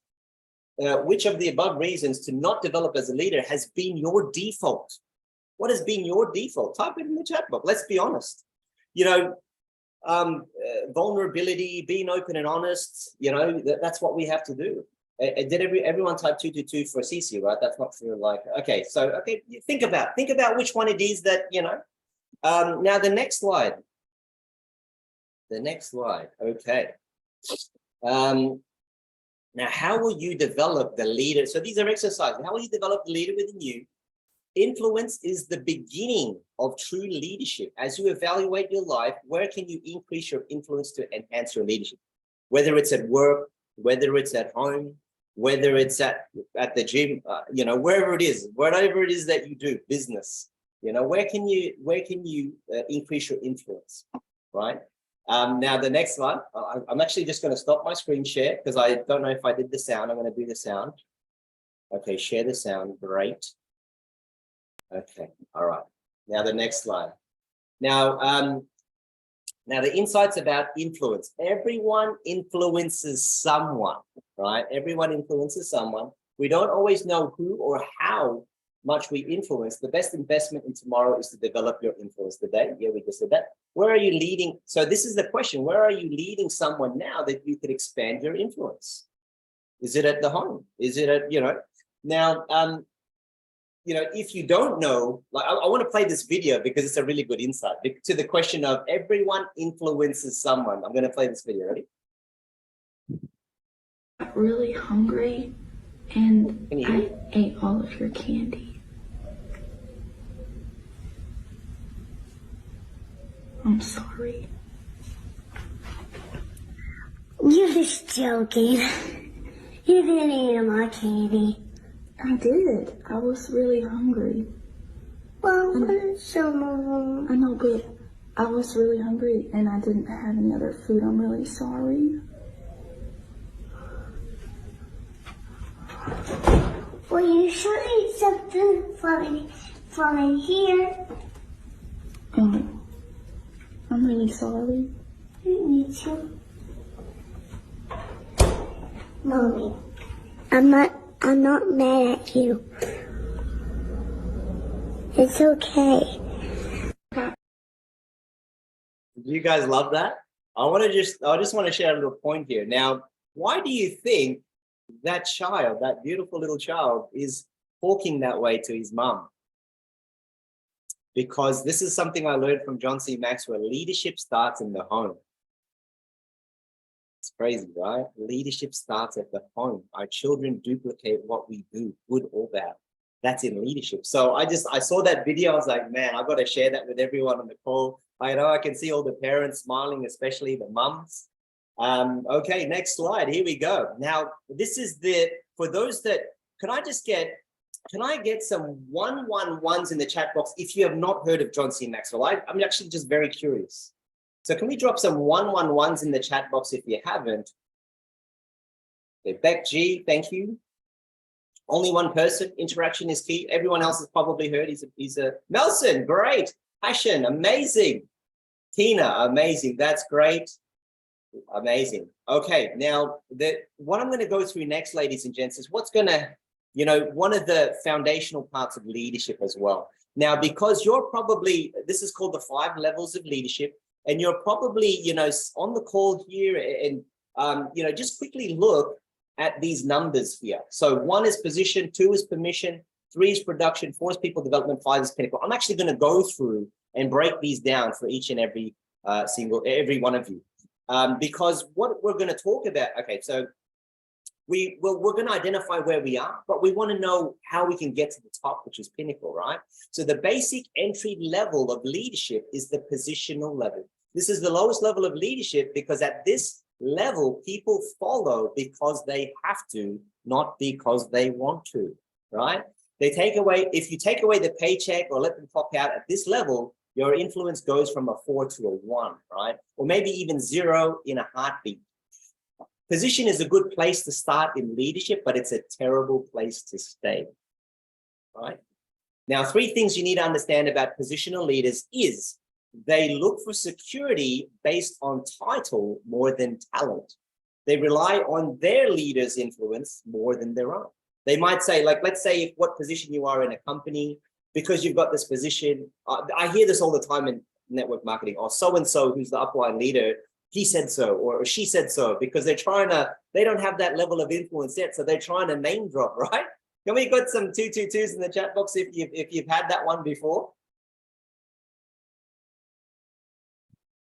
to not develop as a leader has been your default. What has been your default? Type it in the chat box. Let's be honest. Vulnerability, being open and honest, that's what we have to do. Did everyone type 222 for CC, right? That's not for okay. So, think about which one it is that, now the next slide. Okay. Now, how will you develop the leader? So these are exercises. How will you develop the leader within you? Influence is the beginning of true leadership. As you evaluate your life, where can you increase your influence to enhance your leadership? Whether it's at work, whether it's at home, whether it's at the gym, wherever it is, whatever it is that you do, business, where can you increase your influence, right? Now the next one, I'm actually just going to stop my screen share because I don't know if I did the sound. I'm going to do the sound. Okay, share the sound. Great. Okay, all right. Now the next slide. Now the insights about influence. Everyone influences someone, right? Everyone influences someone. We don't always know who or how much we influence. The best investment in tomorrow is to develop your influence today. Yeah, we just said that. Where are you leading? So this is the question. Where are you leading someone now that you could expand your influence? Is it at the home? Is it at, now, if you don't know, I want to play this video because it's a really good insight to the question of everyone influences someone. I'm going to play this video. Ready? I'm really hungry and I ate all of your candy. I'm sorry. You're just joking. You didn't eat my candy. I did. I was really hungry. Well, some of them. I know, but I was really hungry and I didn't have any other food. I'm really sorry. Well, you should eat something from here. I'm really sorry. Me too. Mommy, I'm not mad at you. It's okay. Do you guys love that? I just want to share a little point here. Now, why do you think that child, that beautiful little child, is talking that way to his mum. Because this is something I learned from John C. Maxwell. Leadership starts in the home. It's crazy, right? Leadership starts at the home. Our children duplicate what we do, good or bad. That's in leadership. So I saw that video. I was like, man, I've got to share that with everyone on the call. I know I can see all the parents smiling, especially the mums. Okay, next slide. Here we go. Now, this is for those that, can I get some 111s in the chat box if you have not heard of John C. Maxwell? I'm actually just very curious. So can we drop some 111s in the chat box if you haven't? Okay, Beck G, thank you. Only one person, interaction is key. Everyone else has probably heard. He's a Nelson, great. Passion, amazing. Tina, amazing. That's great. Amazing. Okay, now what I'm going to go through next, ladies and gents, is what's going to, one of the foundational parts of leadership as well. Now, because you're probably, this is called the 5 levels of leadership, and you're probably, on the call here and, just quickly look at these numbers here. So 1 is position, 2 is permission, 3 is production, 4 is people development, 5 is pinnacle. I'm actually going to go through and break these down for each and every one of you. Because what we're going to talk about, okay, so we're going to identify where we are, but we want to know how we can get to the top, which is pinnacle, right? So the basic entry level of leadership is the positional level. This is the lowest level of leadership because at this level, people follow because they have to, not because they want to, right? If you take away the paycheck or let them pop out at this level, your influence goes from a 4 to a 1, right? Or maybe even 0 in a heartbeat. Position is a good place to start in leadership, but it's a terrible place to stay, right? Now, 3 things you need to understand about positional leaders is they look for security based on title more than talent. They rely on their leader's influence more than their own. They might say, like, let's say what position you are in a company, because you've got this position. I hear this all the time in network marketing, or so-and-so who's the upline leader, he said so, or she said so, because they don't have that level of influence yet. So they're trying to name drop, right? Can we put some 222s in the chat box if you've had that one before?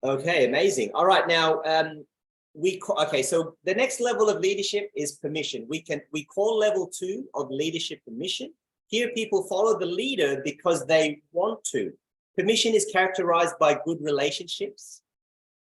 Okay, amazing. All right, now so the next level of leadership is permission. We call level 2 of leadership permission. Here, people follow the leader because they want to. Permission is characterized by good relationships.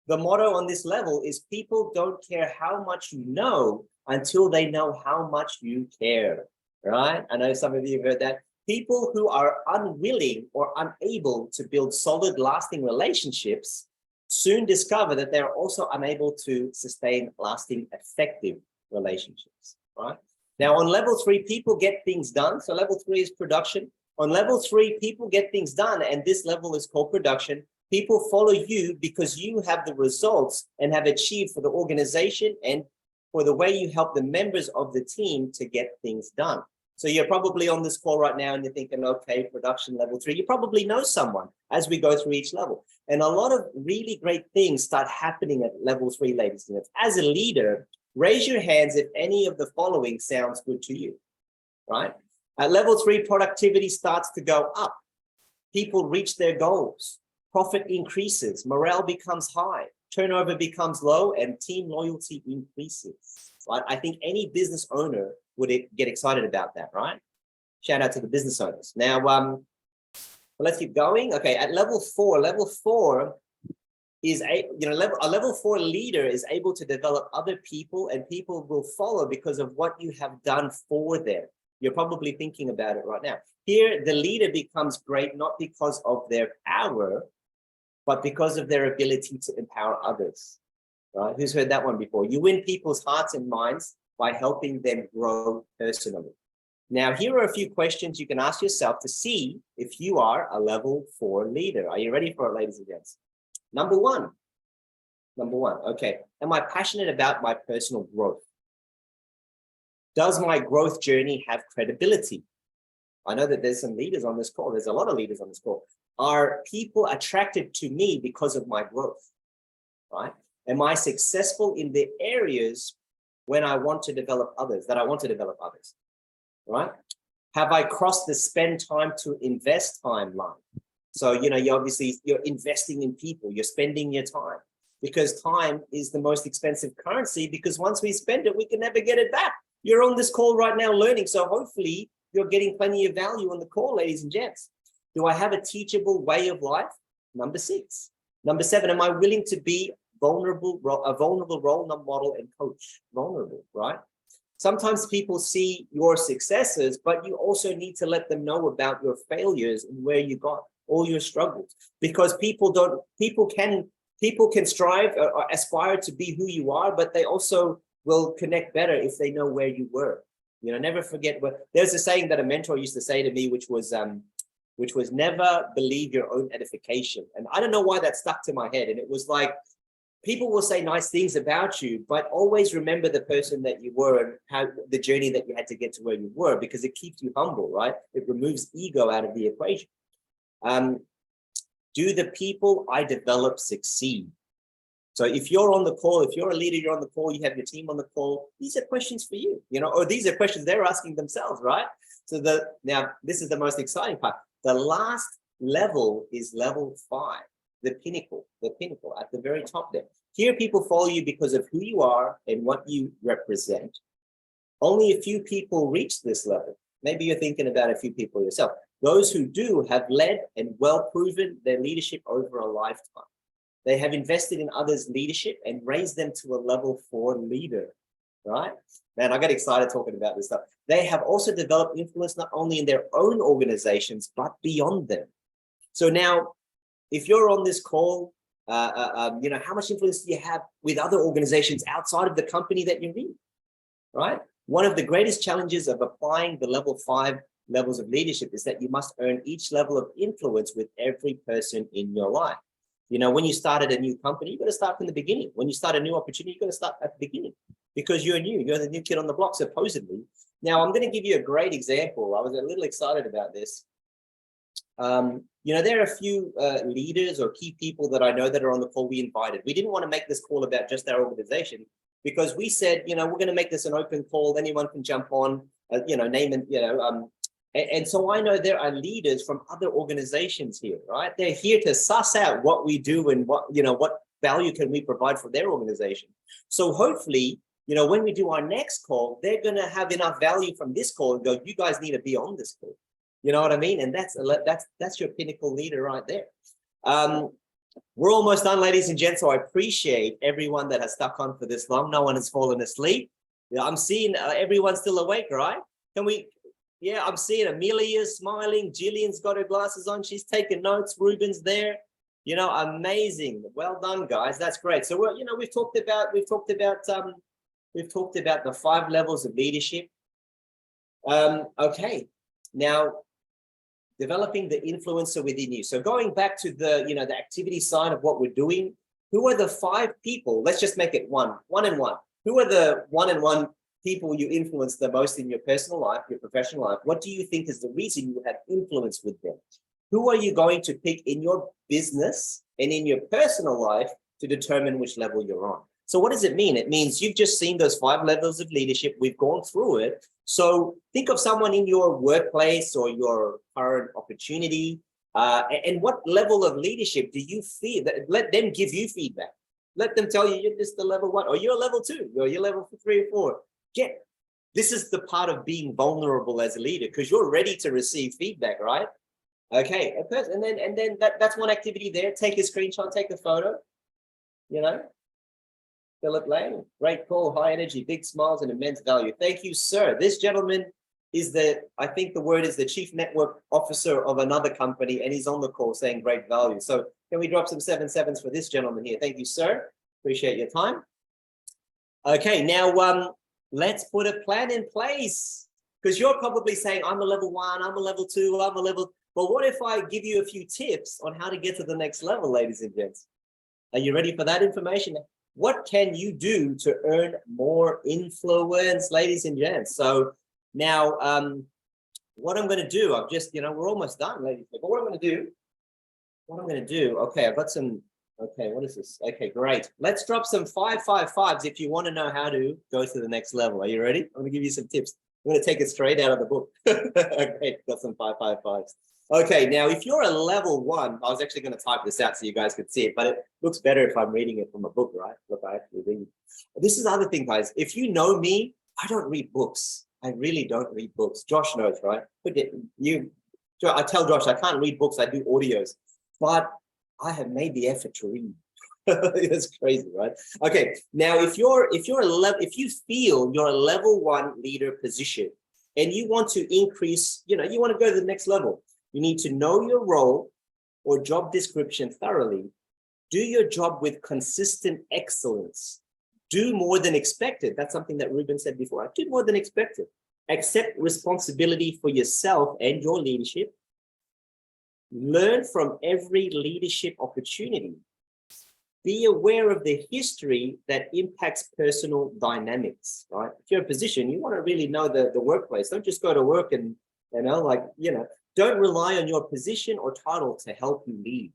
The motto on this level is people don't care how much you know until they know how much you care, right? I know some of you have heard that. People who are unwilling or unable to build solid, lasting relationships soon discover that they're also unable to sustain lasting, effective relationships, right? Now, on level 3, people get things done. So level 3 is production. On level 3, people get things done, and this level is called production. People follow you because you have the results and have achieved for the organization and for the way you help the members of the team to get things done. So you're probably on this call right now and you're thinking, okay, production level 3, you probably know someone as we go through each level. And a lot of really great things start happening at level 3, ladies and gentlemen. As a leader, raise your hands if any of the following sounds good to you, right? At level 3, productivity starts to go up. People reach their goals. Profit increases. Morale becomes high. Turnover becomes low, and team loyalty increases, right? I think any business owner would get excited about that, right? Shout out to the business owners. Now, let's keep going. Okay, at level 4 is a level 4 leader is able to develop other people, and people will follow because of what you have done for them. You're probably thinking about it right now. Here, the leader becomes great not because of their power, but because of their ability to empower others, right? Who's heard that one before? You win people's hearts and minds by helping them grow personally. Now, here are a few questions you can ask yourself to see if you are a level 4 leader. Are you ready for it, ladies and gents? Number one, okay. Am I passionate about my personal growth? Does my growth journey have credibility? I know that there's some leaders on this call. There's a lot of leaders on this call. Are people attracted to me because of my growth, right? Am I successful in the areas when I want to develop others, right? Have I crossed the spend time to invest timeline? So, you're investing in people, you're spending your time, because time is the most expensive currency, because once we spend it, we can never get it back. You're on this call right now learning. So hopefully you're getting plenty of value on the call, ladies and gents. Do I have a teachable way of life? Number 6. Number 7, am I willing to be a vulnerable role model and coach? Vulnerable, right? Sometimes people see your successes, but you also need to let them know about your failures and where you got all your struggles, because people can strive or aspire to be who you are, but they also will connect better if they know where you were. Never forget there's a saying that a mentor used to say to me, which was never believe your own edification. And I don't know why that stuck to my head. And it was like, people will say nice things about you, but always remember the person that you were and how the journey that you had to get to where you were, because it keeps you humble, right? It removes ego out of the equation. Do the people I develop succeed? So if you're on the call, if you're a leader, you're on the call, you have your team on the call, these are questions for you, or these are questions they're asking themselves, right? So now this is the most exciting part. The last level is level 5, the pinnacle at the very top there. Here, people follow you because of who you are and what you represent. Only a few people reach this level. Maybe you're thinking about a few people yourself. Those who do have led and well proven their leadership over a lifetime. They have invested in others' leadership and raised them to a level 4 leader, right? Man, I got excited talking about this stuff. They have also developed influence not only in their own organizations, but beyond them. So now, if you're on this call, how much influence do you have with other organizations outside of the company that you're in, right? One of the greatest challenges of applying the level 5 levels of leadership is that you must earn each level of influence with every person in your life. When you started a new company, you've got to start from the beginning. When you start a new opportunity, you've got to start at the beginning, because you're new. You're the new kid on the block, supposedly. Now, I'm going to give you a great example. I was a little excited about this. There are a few leaders or key people that I know that are on the call we invited. We didn't want to make this call about just our organization, because we said, we're going to make this an open call. Anyone can jump on, name and, and so I know there are leaders from other organizations here, right? They're here to suss out what we do and what value can we provide for their organization. So hopefully, when we do our next call, they're going to have enough value from this call and go, you guys need to be on this call. You know what I mean? And that's your pinnacle leader right there. We're almost done, ladies and gents. So I appreciate everyone that has stuck on for this long. No one has fallen asleep. I'm seeing everyone's still awake, right? Yeah, I'm seeing Amelia smiling. Jillian's got her glasses on. She's taking notes. Ruben's there. Amazing. Well done, guys. That's great. So we've talked about the 5 levels of leadership. Okay. Now, developing the influencer within you. So going back to the activity side of what we're doing, who are the 5 people? Let's just make it one and one. Who are the 1 and 1 people you influence the most in your personal life, your professional life? What do you think is the reason you have influence with them? Who are you going to pick in your business and in your personal life to determine which level you're on? So what does it mean? It means you've just seen those 5 levels of leadership. We've gone through it. So think of someone in your workplace or your current opportunity, and what level of leadership do you feel that? Let them give you feedback. Let them tell you you're just a level 1, or you're a level 2, or you're level 3 or 4. This is the part of being vulnerable as a leader, because you're ready to receive feedback, right? Okay, and then that's one activity there. Take a screenshot, take a photo. Philip Lang, great call, high energy, big smiles, and immense value. Thank you, sir. This gentleman is I think the word is the chief network officer of another company, and he's on the call saying great value. So can we drop some 7-7s for this gentleman here? Thank you, sir. Appreciate your time. Okay, now let's put a plan in place, because you're probably saying, I'm a level 1, I'm a level 2, I'm a level. But what if I give you a few tips on how to get to the next level, ladies and gents? Are you ready for that information? What can you do to earn more influence, ladies and gents? So now, what I'm going to do, I've just, we're almost done, ladies. But what I'm going to do, okay, I've got some, okay, what is this? Okay, great. Let's drop some 5-5-5s if you want to know how to go to the next level. Are you ready? I'm going to give you some tips. I'm going to take it straight out of the book. Okay, got some 555s. Okay, now if you're a level 1, I was actually going to type this out so you guys could see it, but it looks better if I'm reading it from a book, right? Look, I actually read. This is the other thing, guys. If you know me, I don't read books. I really don't read books. Josh knows, right? I tell Josh I can't read books. I do audios, but I have made the effort to read. That's crazy, right? Okay, now if you feel you're a level 1 leader position and you want to increase, you want to go to the next level, you need to know your role or job description thoroughly, do your job with consistent excellence, do more than expected. That's something that Ruben said before. I do more than expected. Accept responsibility for yourself and your leadership. Learn from every leadership opportunity. Be aware of the history that impacts personal dynamics, right? If you're in a position, you want to really know the workplace. Don't just go to work and, don't rely on your position or title to help you lead.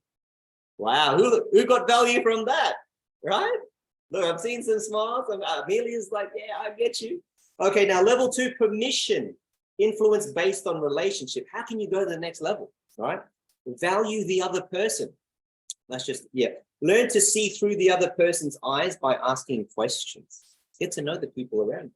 Wow, who got value from that, right? Look, I'm seeing some smiles. Amelia's like, yeah, I get you. Okay, now level 2, permission, influence based on relationship. How can you go to the next level, right? Value the other person. Learn to see through the other person's eyes by asking questions. Get to know the people around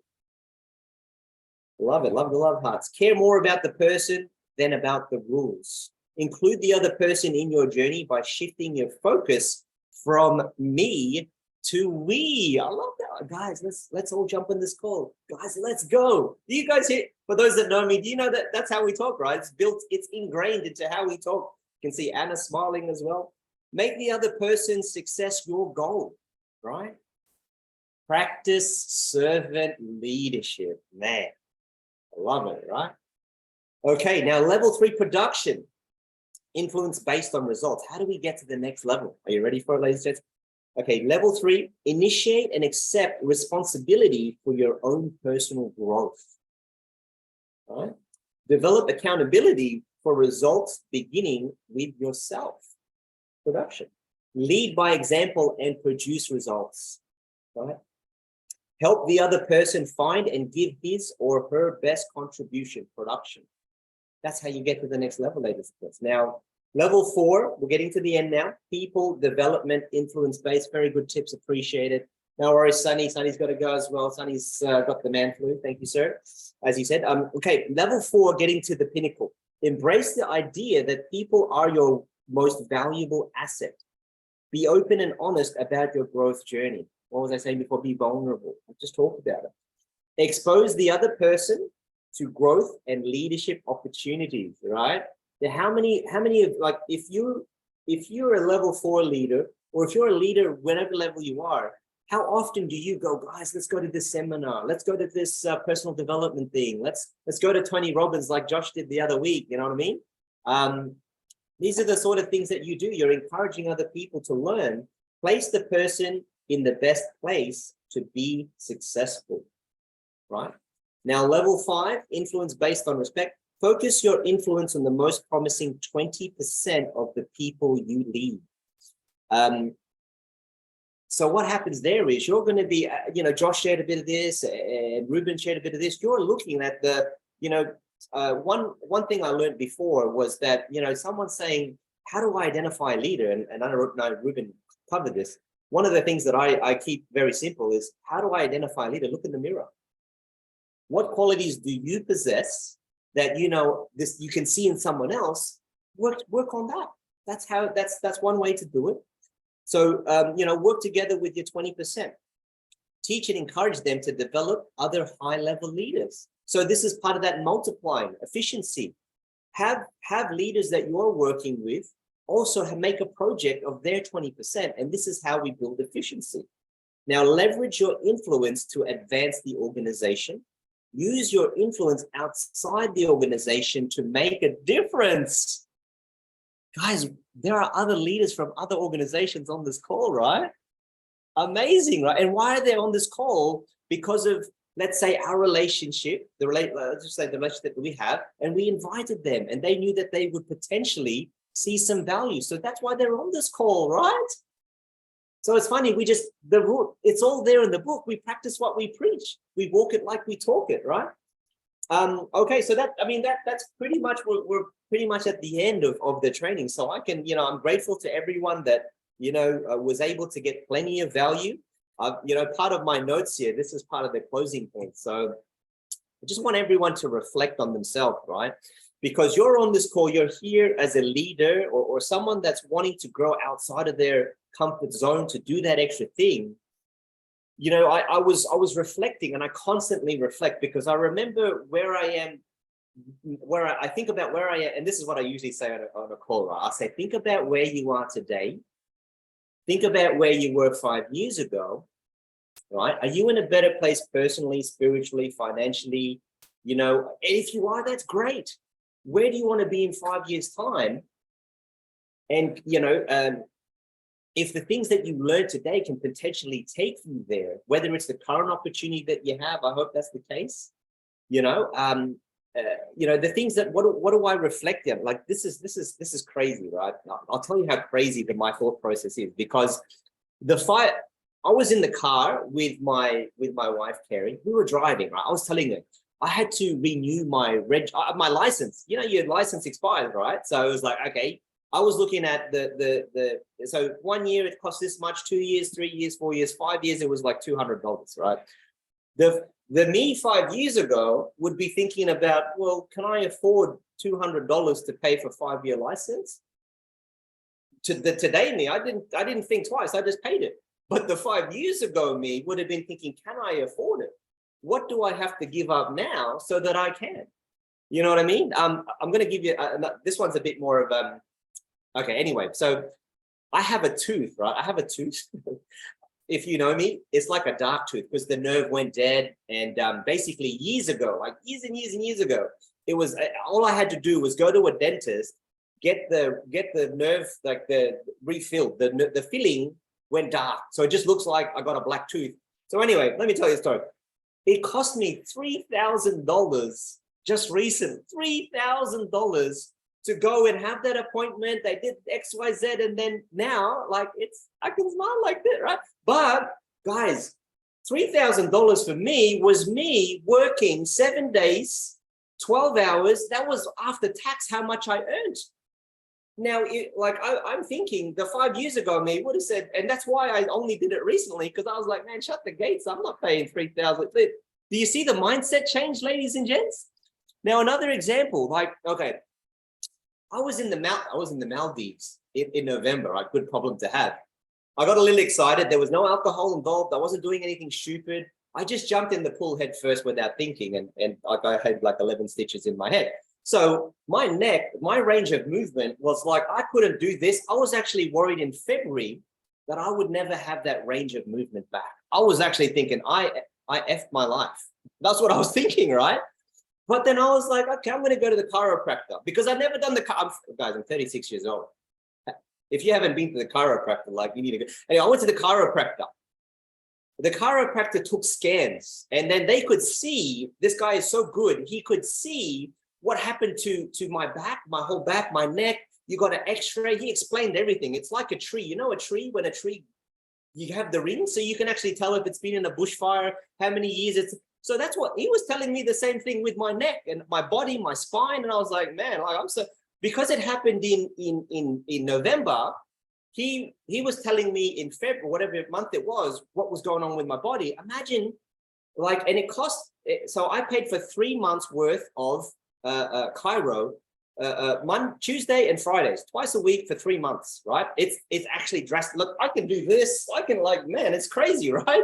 you. Love it. Love the love hearts. Care more about the person than about the rules. Include the other person in your journey by shifting your focus from me to we. I love that. Guys, let's all jump on this call. Guys, let's go. Do you guys hear? For those that know me, do you know that that's how we talk, right? It's ingrained into how we talk. You can see Anna smiling as well. Make the other person's success your goal, right? Practice servant leadership. Man, I love it, right? Okay, now level 3, production. Influence based on results. How do we get to the next level? Are you ready for it, ladies and gents? Okay, level 3, initiate and accept responsibility for your own personal growth. All right? Develop accountability for results beginning with yourself. Production. Lead by example and produce results. Right? Help the other person find and give his or her best contribution. Production. That's how you get to the next level, ladies and gents. Now, level 4, we're getting to the end now. People, development, influence-based. Very good tips, appreciated. No worries, Sunny. Sunny's got to go as well. Sunny's got the man flu. Thank you, sir. As you said. Okay, level 4, getting to the pinnacle. Embrace the idea that people are your most valuable asset. Be open and honest about your growth journey. What was I saying before? Be vulnerable. I just talked about it. Expose the other person to growth and leadership opportunities, right? Now, how many of, like, if you're a level 4 leader, or if you're a leader, whatever level you are, how often do you go, guys, let's go to this seminar, let's go to this personal development thing, let's go to Tony Robbins like Josh did the other week, you know what I mean? These are the sort of things that you do. You're encouraging other people to learn. Place the person in the best place to be successful, right? Now, level 5, influence based on respect. Focus your influence on the most promising 20% of the people you lead. So what happens there is you're going to be, Josh shared a bit of this, and Ruben shared a bit of this. You're looking at the, one thing I learned before was that, someone's saying, how do I identify a leader? And I know Ruben covered this. One of the things that I keep very simple is, how do I identify a leader? Look in the mirror. What qualities do you possess that you can see in someone else? Work on that. That's one way to do it. So work together with your 20%. Teach and encourage them to develop other high-level leaders. So this is part of that multiplying efficiency. Have leaders that you're working with also make a project of their 20%, and this is how we build efficiency. Now, leverage your influence to advance the organization. Use your influence outside the organization to make a difference. Guys, there are other leaders from other organizations on this call, right? Amazing, right? And why are they on this call? Because of, let's say, our relationship, let's just say the relationship that we have, and we invited them, and they knew that they would potentially see some value. So that's why they're on this call, right? So it's funny, it's all there in the book. We practice what we preach. We walk it like we talk it, right? Okay, so that's pretty much we're pretty much at the end of the training. So I can, I'm grateful to everyone that was able to get plenty of value. Part of my notes here, this is part of the closing point. So I just want everyone to reflect on themselves, right? Because you're on this call, you're here as a leader or someone that's wanting to grow outside of their comfort zone to do that extra thing. I was reflecting, and I constantly reflect because I remember where I am, I think about where I am, and this is what I usually say on a call, right? I say, think about where you are today. Think about where you were 5 years ago, right? Are you in a better place personally, spiritually, financially? And if you are, that's great. Where do you want to be in 5 years' time? And, if the things that you learned today can potentially take you there, whether it's the current opportunity that you have, I hope that's the case. The things that what do I reflect on? Like this is crazy, right? I'll tell you how crazy my thought process is, because I was in the car with my wife Carrie. We were driving, right? I was telling her I had to renew my license. Your license expires, right? So it was like, okay. I was looking at so 1 year it costs this much, 2 years, 3 years, 4 years, 5 years, it was like $200, right? The me 5 years ago would be thinking about, well, can I afford $200 to pay for 5-year license? Today me, I didn't think twice, I just paid it. But the 5 years ago me would have been thinking, can I afford it? What do I have to give up now so that I can? You know what I mean? I'm going to give you, this one's a bit more of okay, anyway, so I have a tooth, right? I have a tooth. If you know me, it's like a dark tooth because the nerve went dead. And basically years ago, like years and years and years ago, it was all I had to do was go to a dentist, get the nerve, like the refilled, the filling went dark. So it just looks like I got a black tooth. So anyway, let me tell you a story. It cost me $3,000 just recent, $3,000 to go and have that appointment. They did X, Y, Z, and then now, like I can smile like that, right? But guys, $3,000 for me was me working 7 days, 12 hours. That was after tax how much I earned. Now, I'm thinking the 5 years ago me would have said, and that's why I only did it recently, because I was like, man, shut the gates. I'm not paying $3,000. Do you see the mindset change, ladies and gents? Now, another example, okay. I was in the Maldives in November, right? Good problem to have. I got a little excited. There was no alcohol involved. I wasn't doing anything stupid. I just jumped in the pool head first without thinking. And I had like 11 stitches in my head. So my neck, my range of movement was like, I couldn't do this. I was actually worried in February that I would never have that range of movement back. I was actually thinking, I effed my life. That's what I was thinking, right? But then I was like, okay, I'm going to go to the chiropractor because I've never done guys, I'm 36 years old. If you haven't been to the chiropractor, like you need to go. Anyway, I went to the chiropractor. The chiropractor took scans and then they could see, this guy is so good. He could see what happened to my back, my whole back, my neck. You got an x-ray. He explained everything. It's like a tree. You know, a tree, when a tree, you have the ring. So you can actually tell if it's been in a bushfire, how many years it's. So that's what he was telling me, the same thing with my neck and my body, my spine. And I was like, man, I'm so, because it happened in November, he was telling me in February, whatever month it was, what was going on with my body. Imagine and it cost, so I paid for 3 months worth of chiro, Tuesday and Fridays, twice a week for 3 months, right? It's actually drastic. Look, I can do this. I can man, it's crazy, right?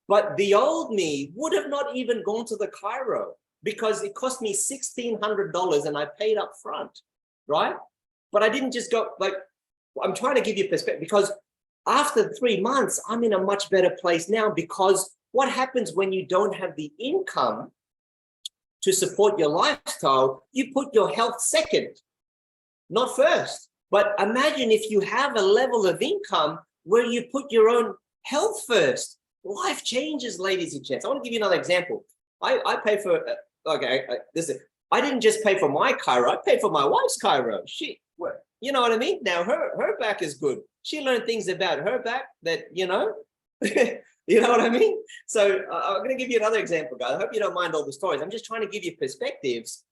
But the old me would have not even gone to the chiro because it cost me $1,600 and I paid up front, right? But I didn't just go, I'm trying to give you perspective because after 3 months, I'm in a much better place now because what happens when you don't have the income to support your lifestyle, you put your health second, not first. But imagine if you have a level of income where you put your own health first. Life changes, ladies and gents. I want to give you another example. I pay for, I didn't just pay for my chiro, I paid for my wife's chiro. You know what I mean? Now her back is good. She learned things about her back that, You know what I mean? So I'm going to give you another example, guys. I hope you don't mind all the stories. I'm just trying to give you perspectives.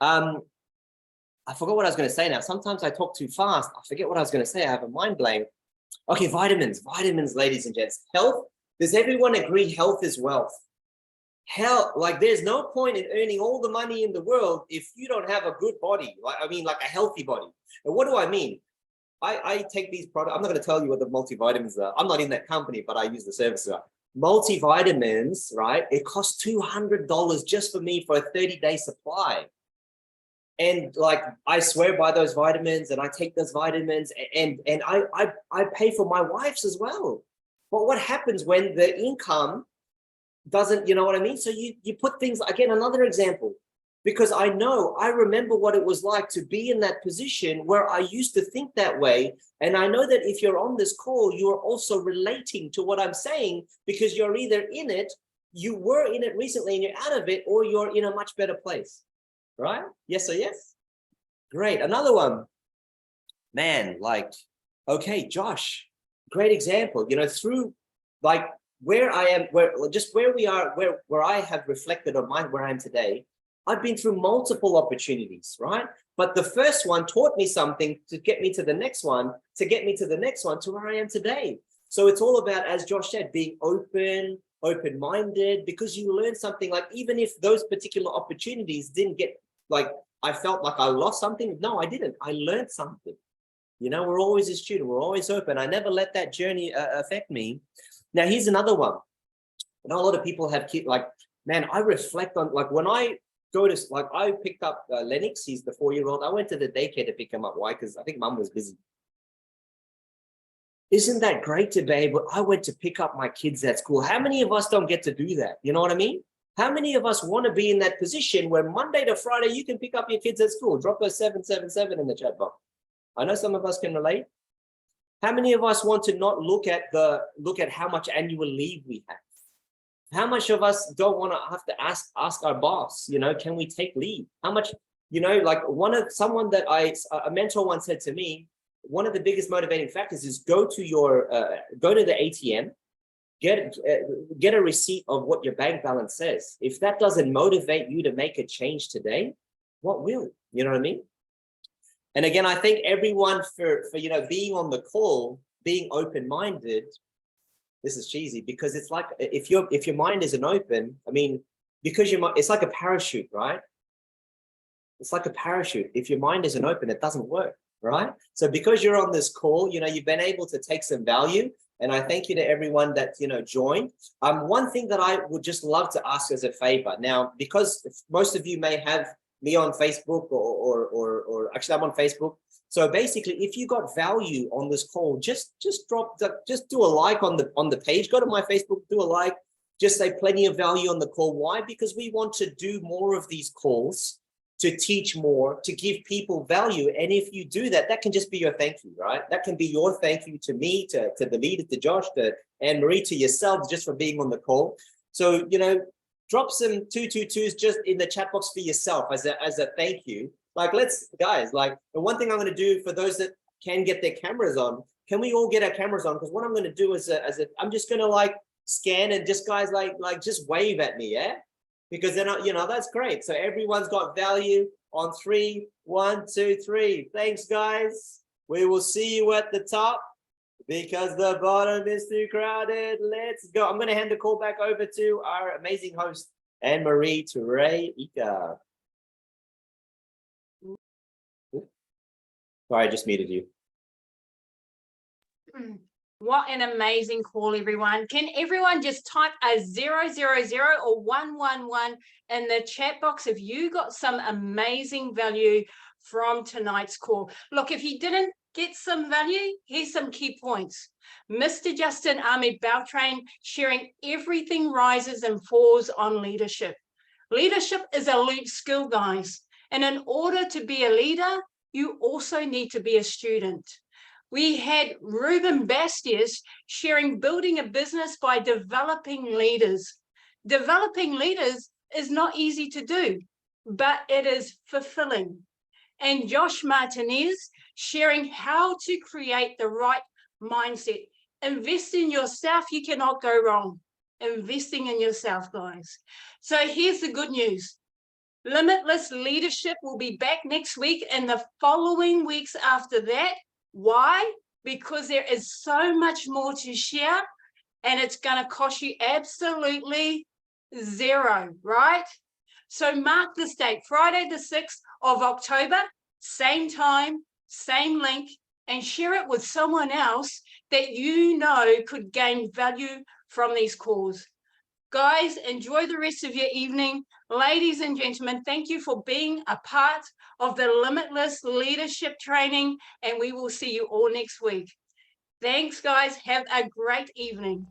I forgot what I was going to say now. Sometimes I talk too fast. I forget what I was going to say. I have a mind blank. Okay, vitamins, ladies and gents. Health. Does everyone agree health is wealth? Health, like there's no point in earning all the money in the world if you don't have a good body. Like a healthy body. And what do I mean? I take these products. I'm not going to tell you what the multivitamins are. I'm not in that company, but I use the services. Multivitamins, right? It costs $200 just for me for a 30-day supply. And like, I swear by those vitamins, and I take those vitamins, and I pay for my wife's as well. But what happens when the income doesn't, you know what I mean? So you put things, again, another example, because I remember what it was like to be in that position where I used to think that way. And I know that if you're on this call, you are also relating to what I'm saying, because you're either in it, you were in it recently and you're out of it, or you're in a much better place. Right? Yes or yes? Great. Another one. Man, like, okay, Josh, great example. You know, through like where I am, where we are, where I have reflected on where I am today, I've been through multiple opportunities, right? But the first one taught me something to get me to the next one, to get me to the next one, to where I am today. So it's all about, as Josh said, being open-minded, because you learn something. Like, even if those particular opportunities didn't get, like, I felt like I lost something. No, I didn't. I learned something. You know, we're always a student. We're always open. I never let that journey affect me. Now, here's another one. I know a lot of people have kids, like, man, I reflect on, like, when I go to, like, I picked up Lennox. He's the 4-year-old. I went to the daycare to pick him up. Why? Because I think mum was busy. Isn't that great to be able, I went to pick up my kids at school. How many of us don't get to do that? You know what I mean? How many of us want to be in that position where Monday to Friday, you can pick up your kids at school? Drop a 777 in the chat box. I know some of us can relate. How many of us want to not look at how much annual leave we have? How much of us don't want to have to ask our boss, you know, can we take leave? How much, you know, like a mentor once said to me, one of the biggest motivating factors is go to the ATM, get a receipt of what your bank balance says. If that doesn't motivate you to make a change today, what will? You know what I mean? And again, I think everyone for you know, being on the call, being open-minded. This is cheesy, because it's like, if your mind isn't open, I mean, because it's like a parachute, right? It's like a parachute. If your mind isn't open, it doesn't work, right? So because you're on this call, you know, you've been able to take some value. And I thank you to everyone that, you know, joined. One thing that I would just love to ask as a favor now, because most of you may have me on Facebook or actually I'm on Facebook. So basically, if you got value on this call, just do a like on the page. Go to my Facebook, do a like. Just say plenty of value on the call. Why? Because we want to do more of these calls, to teach more, to give people value. And if you do that, that can just be your thank you, right? That can be your thank you to me, to the leader, to Josh, to Anne-Marie, to yourselves, just for being on the call. So, you know, drop some 222s just in the chat box for yourself as a thank you. Like, guys, like, the one thing I'm going to do for those that can get their cameras on, can we all get our cameras on? Because what I'm going to do is I'm just going to like scan and just guys like just wave at me, yeah? Because then, you know, that's great. So everyone's got value on 3, 1, 2, 3. Thanks, guys. We will see you at the top because the bottom is too crowded. Let's go. I'm going to hand the call back over to our amazing host, Anne-Marie Turei-Ika. Sorry, I just muted you. What an amazing call, everyone. Can everyone just type a 000 or 111 in the chat box if you got some amazing value from tonight's call? Look, if you didn't get some value, here's some key points. Mr. Justin Ahmed Beltran sharing everything rises and falls on leadership. Leadership is a learned skill, guys. And in order to be a leader, you also need to be a student. We had Ruben Bastias sharing building a business by developing leaders. Developing leaders is not easy to do, but it is fulfilling. And Josh Martinez sharing how to create the right mindset Invest in yourself. You cannot go wrong. Investing in yourself, guys. So here's the good news. Limitless Leadership will be back next week and the following weeks after that. Why? Because there is so much more to share and it's going to cost you absolutely zero, right? So mark this date, Friday the 6th of October, same time, same link, and share it with someone else that you know could gain value from these calls. Guys, enjoy the rest of your evening. Ladies and gentlemen, thank you for being a part of the Limitless Leadership Training, and we will see you all next week. Thanks, guys. Have a great evening.